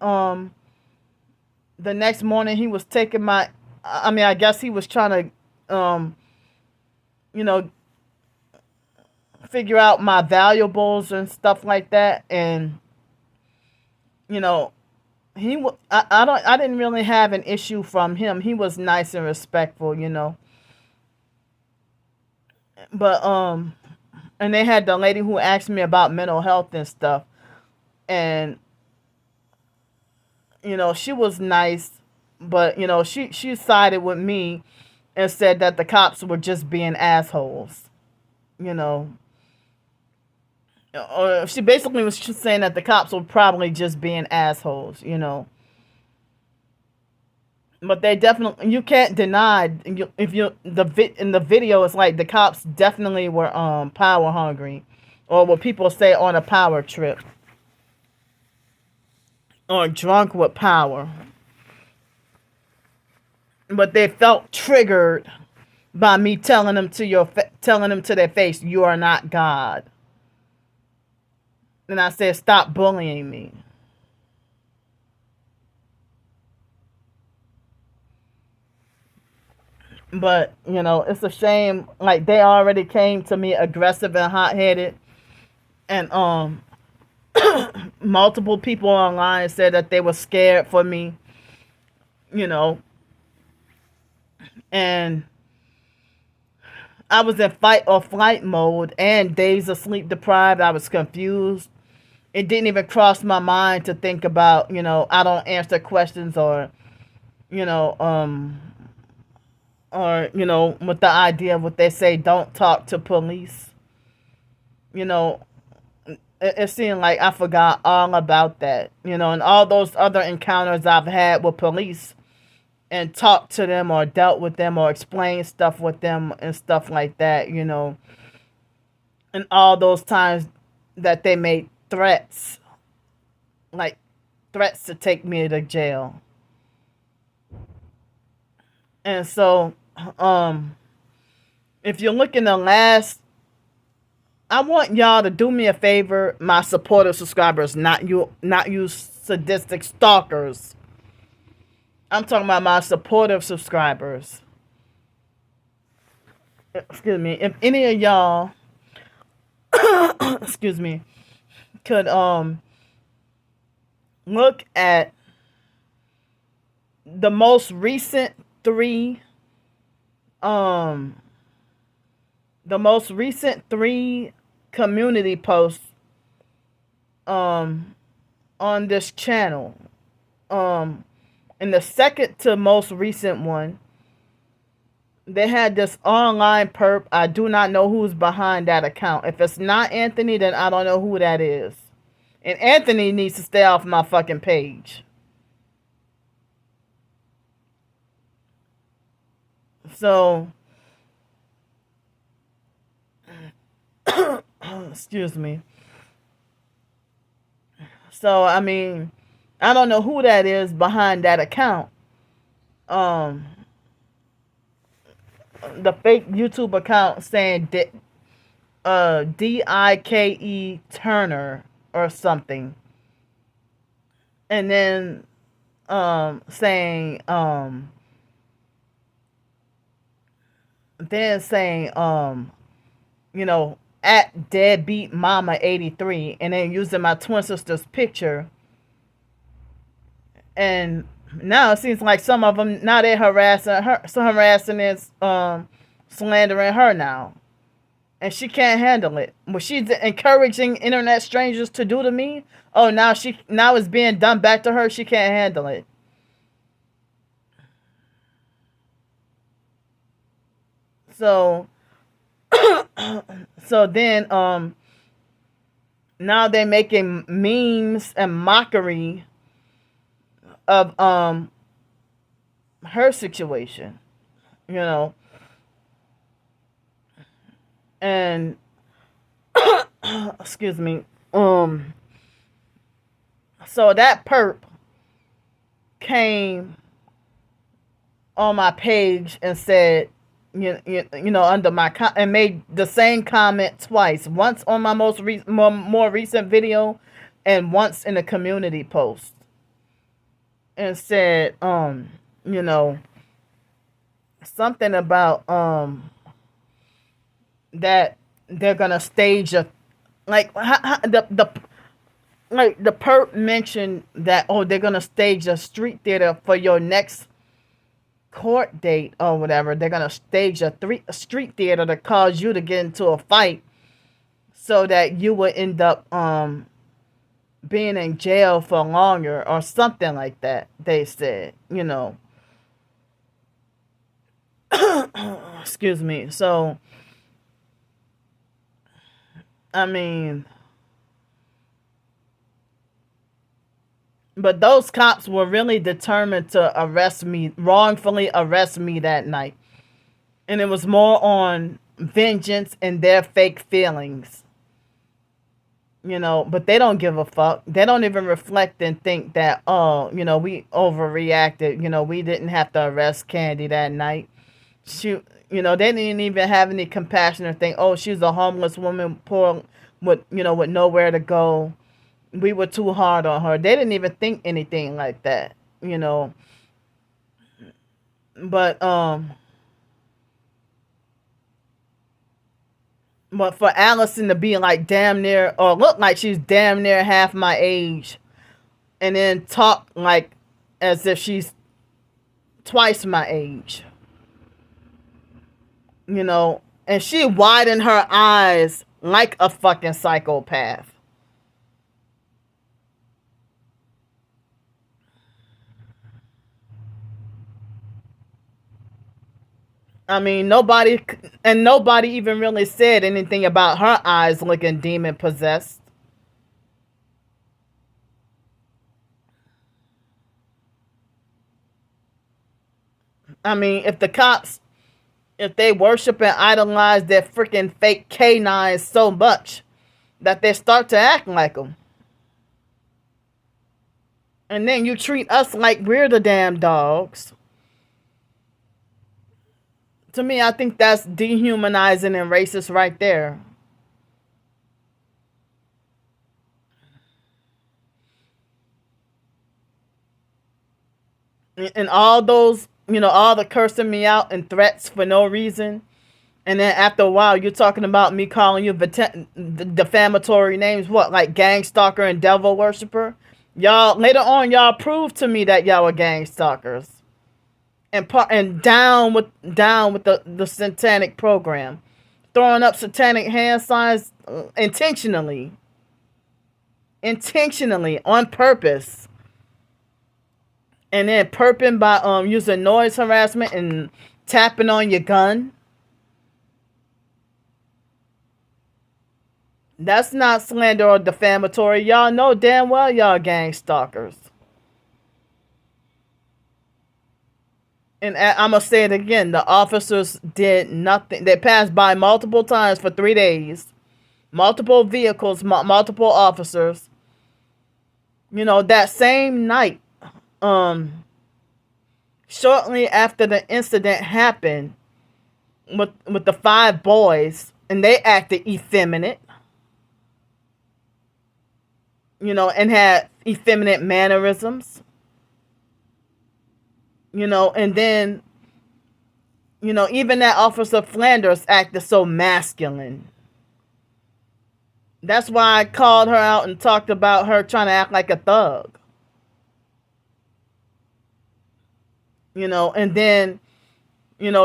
The next morning he was taking my. I mean, I guess he was trying to, you know, figure out my valuables and stuff like that, and you know, I didn't really have an issue from him. He was nice and respectful, But and they had the lady who asked me about mental health and stuff, and she was nice, but she sided with me and said that the cops were just being assholes, you know. Or she basically was just saying that the cops were probably just being assholes. But they definitely, you can't deny, if you in the video, it's like the cops definitely were power hungry, or what people say, on a power trip, or drunk with power. But they felt triggered by me telling them to their face, "You are not God." And I said, "Stop bullying me." But it's a shame. Like, they already came to me aggressive and hot headed, and Multiple people online said that they were scared for me, you know, and I was in fight or flight mode and days of sleep deprived. I was confused. It didn't even cross my mind to think about, I don't answer questions you know, um, with the idea of what they say, don't talk to police. You know, it seemed like I forgot all about that, and all those other encounters I've had with police and talked to them or dealt with them or explained stuff with them and stuff like that, and all those times that they made threats, like threats to take me to jail. And so, if you're looking to last, I want y'all to do me a favor, my supportive subscribers, not you sadistic stalkers. I'm talking about my supportive subscribers. Excuse me. If any of y'all, excuse me, could look at the most recent three um the most recent three community posts on this channel. In the second to most recent one, they had this online perp. I do not know who's behind that account. If it's not Anthony, then I don't know who that is. And Anthony needs to stay off my fucking page. So, excuse me. So, I mean, I don't know who that is behind that account. The fake YouTube account saying Dike Turner or something. And then saying at deadbeat mama 83, and then using my twin sister's picture. And now it seems like some of them, now they're harassing her, and slandering her now, and she can't handle it. What she's encouraging internet strangers to do to me, now it's being done back to her. She can't handle it. So then now they're making memes and mockery of her situation, and excuse me. So that perp came on my page and said, under my and made the same comment twice. Once on my more recent video, and once in a community post, and said, something about that they're gonna stage a, like, the perp mentioned that, they're gonna stage a street theater for your next court date or whatever. They're gonna stage a street theater to cause you to get into a fight, so that you would end up being in jail for longer or something like that. They said, excuse me. So, I mean, but those cops were really determined to wrongfully arrest me that night. And it was more on vengeance and their fake feelings. But they don't give a fuck. They don't even reflect and think that, we overreacted. We didn't have to arrest Candy that night. They didn't even have any compassion or think, she's a homeless woman, poor, with nowhere to go. We were too hard on her. They didn't even think anything like that, But But for Allison to be like damn near, or look like she's damn near half my age, and then talk like as if she's twice my age, you know, and she widened her eyes like a fucking psychopath. I mean, nobody even really said anything about her eyes looking demon possessed. I mean, if they worship and idolize their freaking fake canines so much that they start to act like them. And then you treat us like we're the damn dogs. To me, I think that's dehumanizing and racist right there. And all those, all the cursing me out and threats for no reason. And then after a while, you're talking about me calling you defamatory names. What, like gang stalker and devil worshiper? Y'all, later on, y'all proved to me that y'all were gang stalkers. And down with the satanic program. Throwing up satanic hand signs intentionally. Intentionally, on purpose. And then perping by using noise harassment and tapping on your gun. That's not slander or defamatory. Y'all know damn well y'all gang stalkers. And I'm going to say it again. The officers did nothing. They passed by multiple times for 3 days. Multiple vehicles, multiple officers. That same night, shortly after the incident happened with the 5 boys, and they acted effeminate. And had effeminate mannerisms. And then, even that Officer Flanders acted so masculine. That's why I called her out and talked about her trying to act like a thug. And then,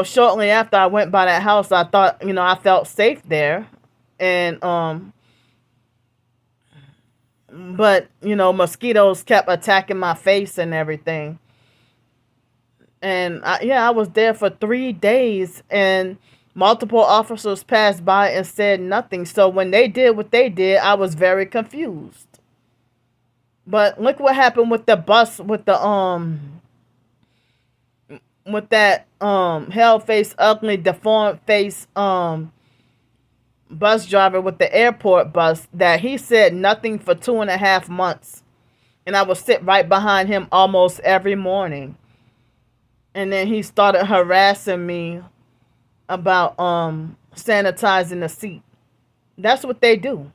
shortly after I went by that house, I thought, I felt safe there. And, but, mosquitoes kept attacking my face and everything. And I was there for 3 days, and multiple officers passed by and said nothing. So when they did what they did, I was very confused. But look what happened with the bus, with that hell face, ugly, deformed face bus driver with the airport bus, that he said nothing for 2.5 months. And I would sit right behind him almost every morning. And then he started harassing me about sanitizing the seat. That's what they do.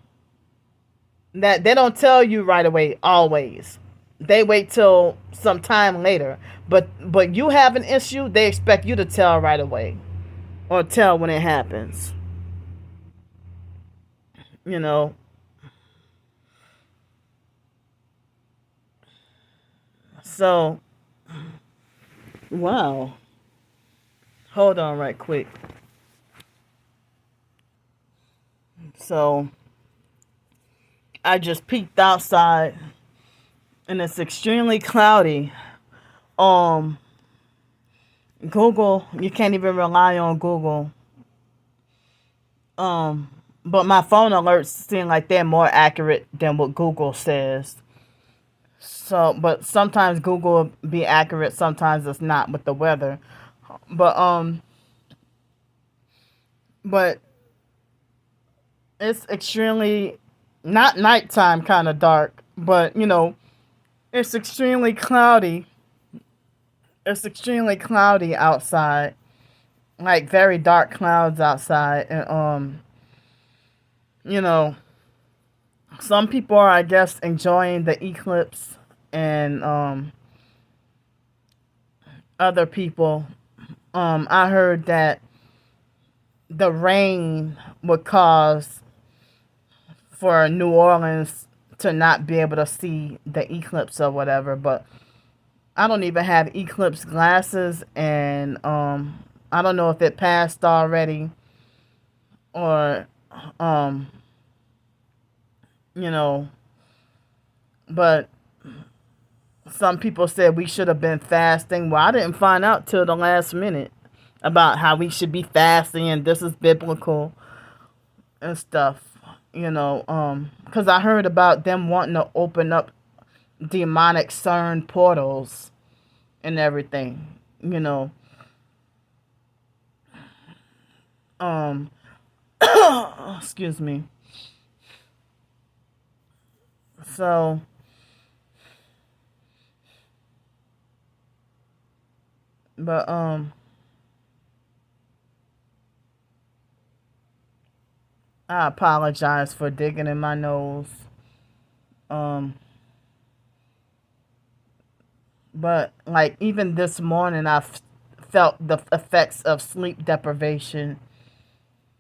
That they don't tell you right away always. They wait till some time later. But you have an issue, they expect you to tell right away. Or tell when it happens. So, wow. Hold on right quick. So, I just peeked outside and it's extremely cloudy. Google, you can't even rely on Google. But my phone alerts seem like they're more accurate than what Google says. So, but sometimes Google will be accurate, sometimes it's not with the weather. But but it's extremely not nighttime kind of dark, but it's extremely cloudy. It's extremely cloudy outside, like very dark clouds outside, and you know, some people are, I guess, enjoying the eclipse, and other people, I heard that the rain would cause for New Orleans to not be able to see the eclipse or whatever. But I don't even have eclipse glasses, and I don't know if it passed already or um, you know, but some people said we should have been fasting. Well, I didn't find out till the last minute about how we should be fasting and this is biblical and stuff. Because I heard about them wanting to open up demonic CERN portals and everything. You know, um, excuse me. So, but I apologize for digging in my nose. Um, but like even this morning, felt the effects of sleep deprivation.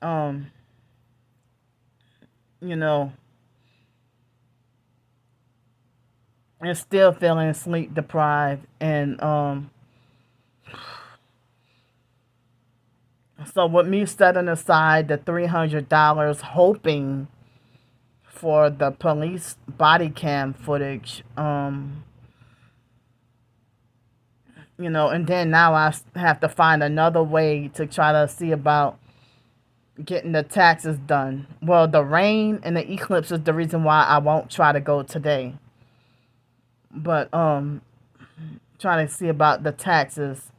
Um, you know, and still feeling sleep deprived, and so with me setting aside the $300, hoping for the police body cam footage, and then now I have to find another way to try to see about getting the taxes done. Well, the rain and the eclipse is the reason why I won't try to go today. But trying to see about the taxes.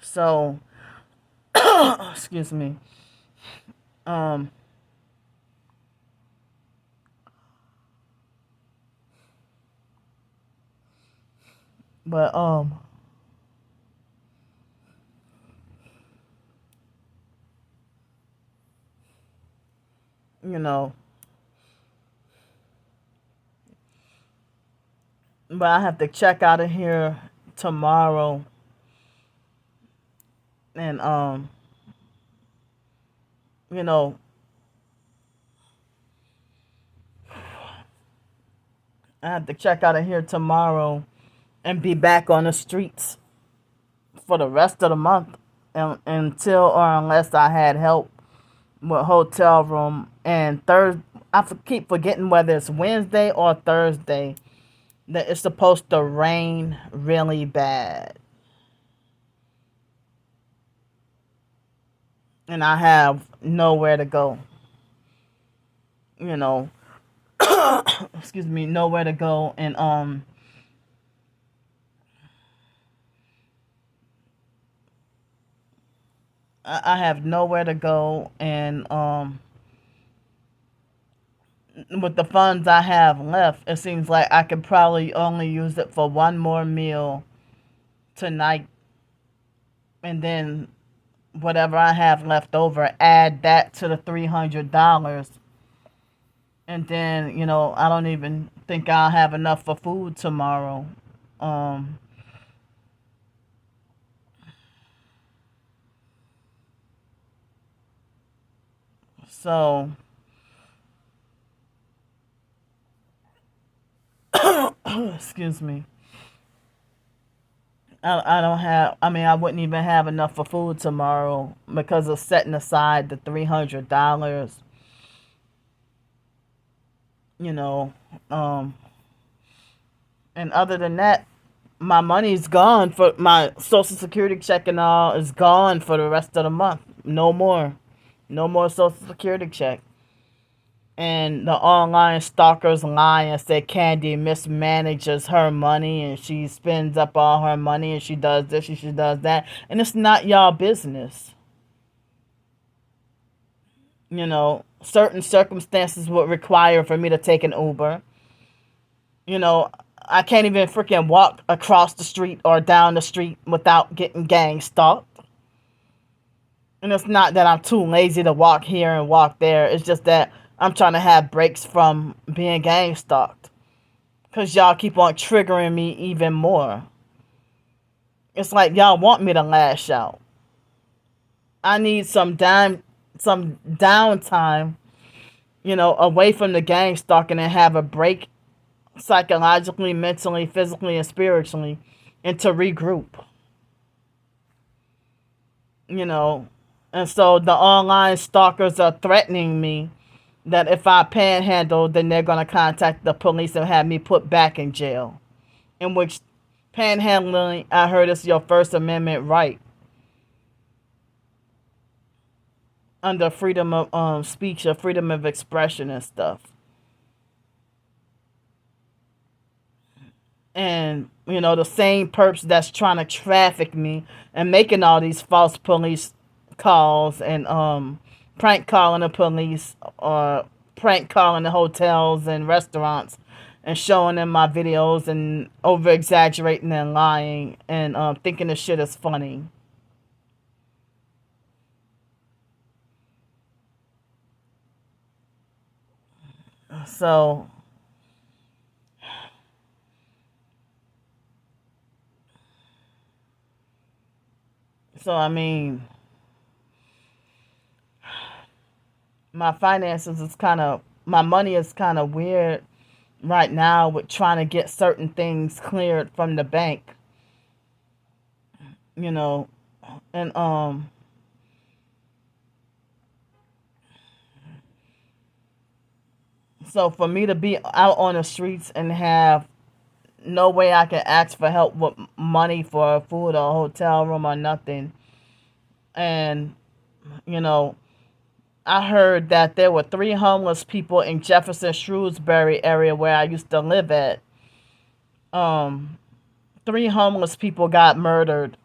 So excuse me. Um but you know, but I have to check out of here tomorrow, and you know, I have to check out of here tomorrow and be back on the streets for the rest of the month, until or unless I had help with hotel room. And Thursday, keep forgetting whether it's Wednesday or Thursday that it's supposed to rain really bad, and I have nowhere to go. You know, excuse me, nowhere to go, and I have nowhere to go, and with the funds I have left, it seems like I could probably only use it for one more meal tonight, and then whatever I have left over, add that to the $300, and then I don't even think I'll have enough for food tomorrow. Um, so excuse me. I don't have. I mean, I wouldn't even have enough for food tomorrow because of setting aside the $300. You know, um, and other than that, my money's gone for my Social Security check and all is gone for the rest of the month. No more, no more Social Security check. And the online stalkers lie and say Candy mismanages her money and she spends up all her money and she does this and she does that. And it's not y'all business. Certain circumstances would require for me to take an Uber. You know, I can't even freaking walk across the street or down the street without getting gang stalked. And it's not that I'm too lazy to walk here and walk there. It's just that I'm trying to have breaks from being gang stalked. Because y'all keep on triggering me even more. It's like y'all want me to lash out. I need some downtime, away from the gang stalking and have a break psychologically, mentally, physically, and spiritually, and to regroup. You know, and so the online stalkers are threatening me that if I panhandle, then they're going to contact the police and have me put back in jail. In which panhandling, I heard, is your First Amendment right under freedom of speech or freedom of expression and stuff. And the same perps that's trying to traffic me and making all these false police calls and prank calling the police or prank calling the hotels and restaurants and showing them my videos and over exaggerating and lying and thinking the shit is funny. So I mean, my money is kind of weird right now with trying to get certain things cleared from the bank, you know, and so for me to be out on the streets and have no way I can ask for help with money for food or a hotel room or nothing, and you know, I heard that there were 3 homeless people in Jefferson Shrewsbury area where I used to live at. Um, 3 homeless people got murdered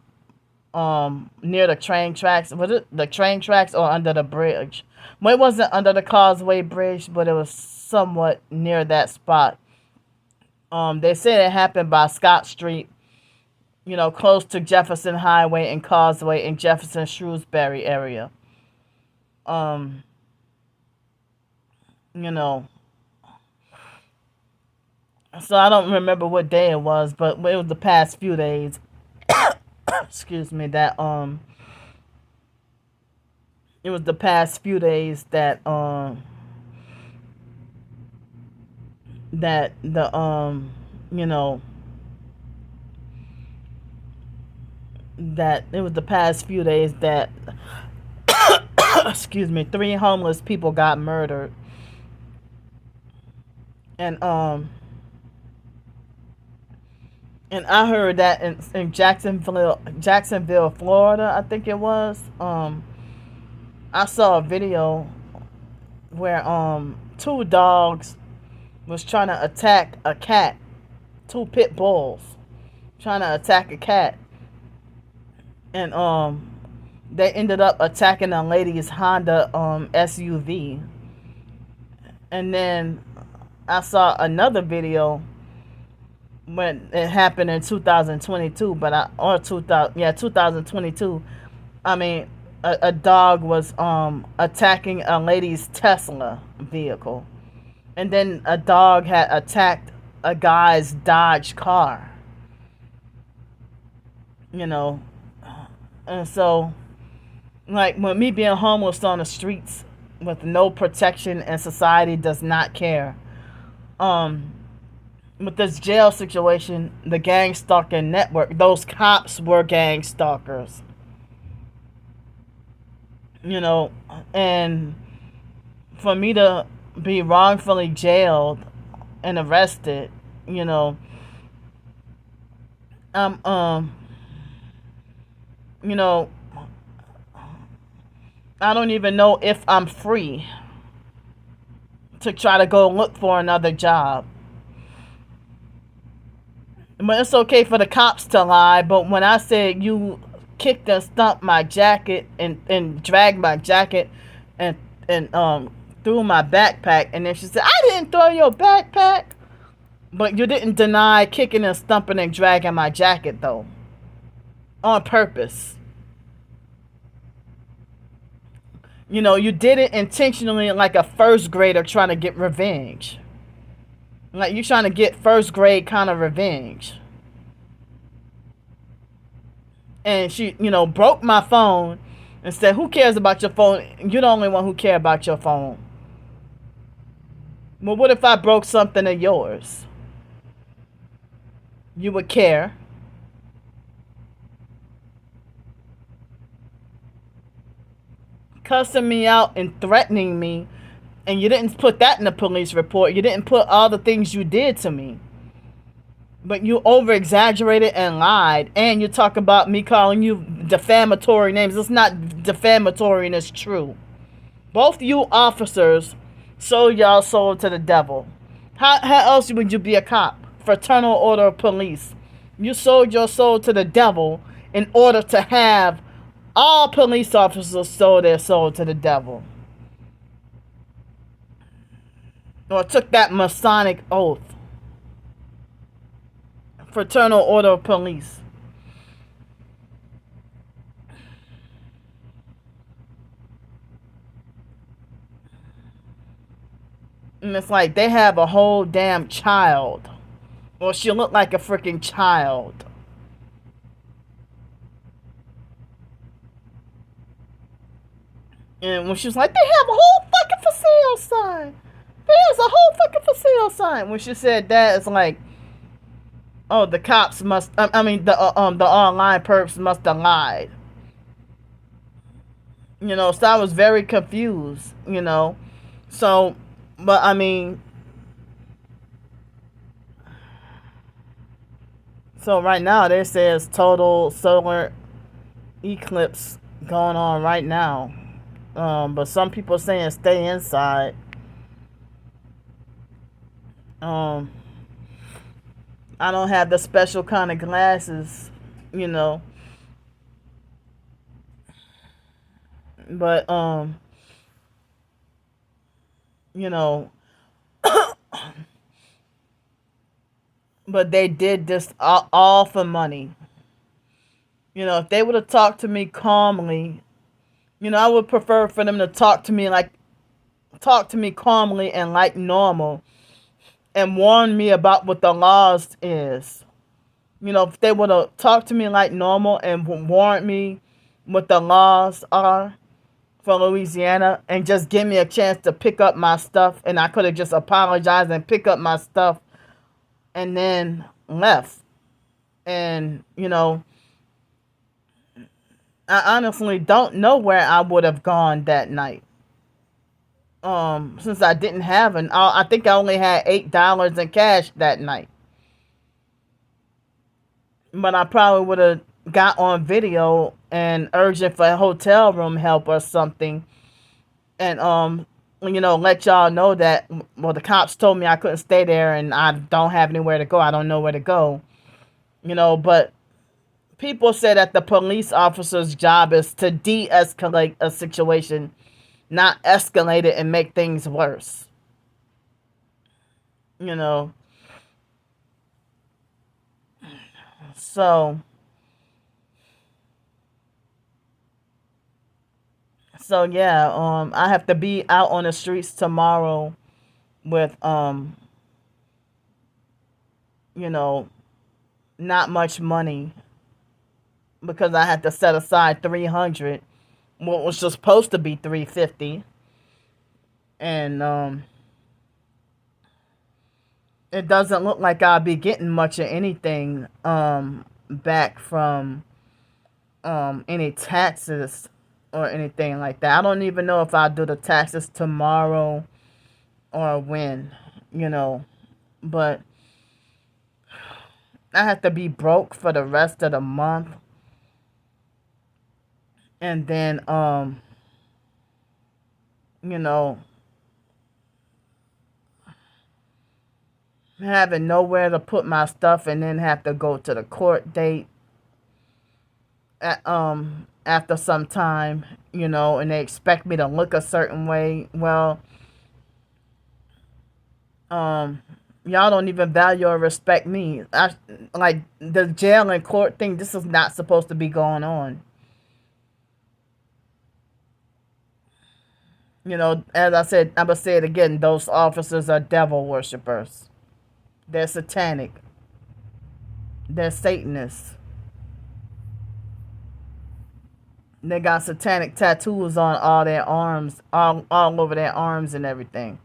near the train tracks. Was it the train tracks or under the bridge? Well, it wasn't under the Causeway Bridge, but it was somewhat near that spot. They said it happened by Scott Street, close to Jefferson Highway and Causeway in Jefferson Shrewsbury area. Um, you know, so I don't remember what day it was, but it was the past few days. Excuse me, that it was the past few days that that the you know that it was the past few days that excuse me, 3 homeless people got murdered. And I heard that in Jacksonville, Florida, I think it was. I saw a video where 2 dogs was trying to attack a cat, 2 pit bulls trying to attack a cat, and they ended up attacking a lady's Honda SUV. And then I saw another video when it happened in 2022, but 2022. I mean, a dog was attacking a lady's Tesla vehicle, and then a dog had attacked a guy's Dodge car. You know, and so like with me being homeless on the streets with no protection and society does not care. Um, with this jail situation, the gang stalking network, those cops were gang stalkers. You know, and for me to be wrongfully jailed and arrested, you know, I'm you know, I don't even know if I'm free to try to go look for another job. But it's okay for the cops to lie, but when I said you kicked and stumped my jacket and dragged my jacket and threw my backpack, and then she said, I didn't throw your backpack. But you didn't deny kicking and stumping and dragging my jacket though. On purpose. You know, you did it intentionally like a first grader trying to get revenge. Like you're trying to get first grade kind of revenge. And she, broke my phone and said, "Who cares about your phone? You're the only one who care about your phone." Well, what if I broke something of yours? You would care. Cussing me out and threatening me, and you didn't put that in the police report. You didn't put all the things you did to me. But you over exaggerated and lied, and you talk about me calling you defamatory names. It's not defamatory and it's true. Both you officers sold y'all soul to the devil. How else would you be a cop? Fraternal Order of Police. You sold your soul to the devil in order to have all police officers sold their soul to the devil. Or took that Masonic oath. Fraternal Order of Police. And it's like they have a whole damn child. Or she looked like a freaking child. And when she was like, they have a whole fucking for sale sign. There's a whole fucking for sale sign. When she said that, it's like, oh, the cops must. The online perps must have lied. So I was very confused. So, but so right now there says total solar eclipse going on right now. But some people saying stay inside. I don't have the special kind of glasses, but but they did this all for money. If they would have talked to me calmly, I would prefer for them to talk to me calmly and like normal, and warn me about what the laws is. If they would have talked to me like normal and warned me what the laws are for Louisiana, and just give me a chance to pick up my stuff, and I could have just apologized and pick up my stuff and then left. And I honestly don't know where I would have gone that night. Since I didn't have I think I only had $8 in cash that night. But I probably would have got on video and urging for a hotel room help or something. And, let y'all know that, well, the cops told me I couldn't stay there and I don't have anywhere to go. I don't know where to go. But people say that the police officer's job is to de-escalate a situation, not escalate it and make things worse. So yeah, I have to be out on the streets tomorrow with not much money, because I had to set aside 300, what was just supposed to be 350, and it doesn't look like I'll be getting much of anything back from any taxes or anything like that. I don't even know if I'll do the taxes tomorrow or when, but I have to be broke for the rest of the month. And then, having nowhere to put my stuff, and then have to go to the court date after some time, and they expect me to look a certain way. Well, y'all don't even value or respect me. Like the jail and court thing, this is not supposed to be going on. As I said, I'm going to say it again, those officers are devil worshippers. They're satanic. They're Satanists. They got satanic tattoos on all their arms, all over their arms and everything.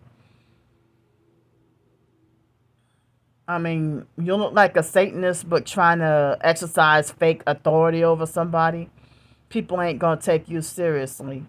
I mean, you look like a Satanist, but trying to exercise fake authority over somebody. People ain't gonna take you seriously.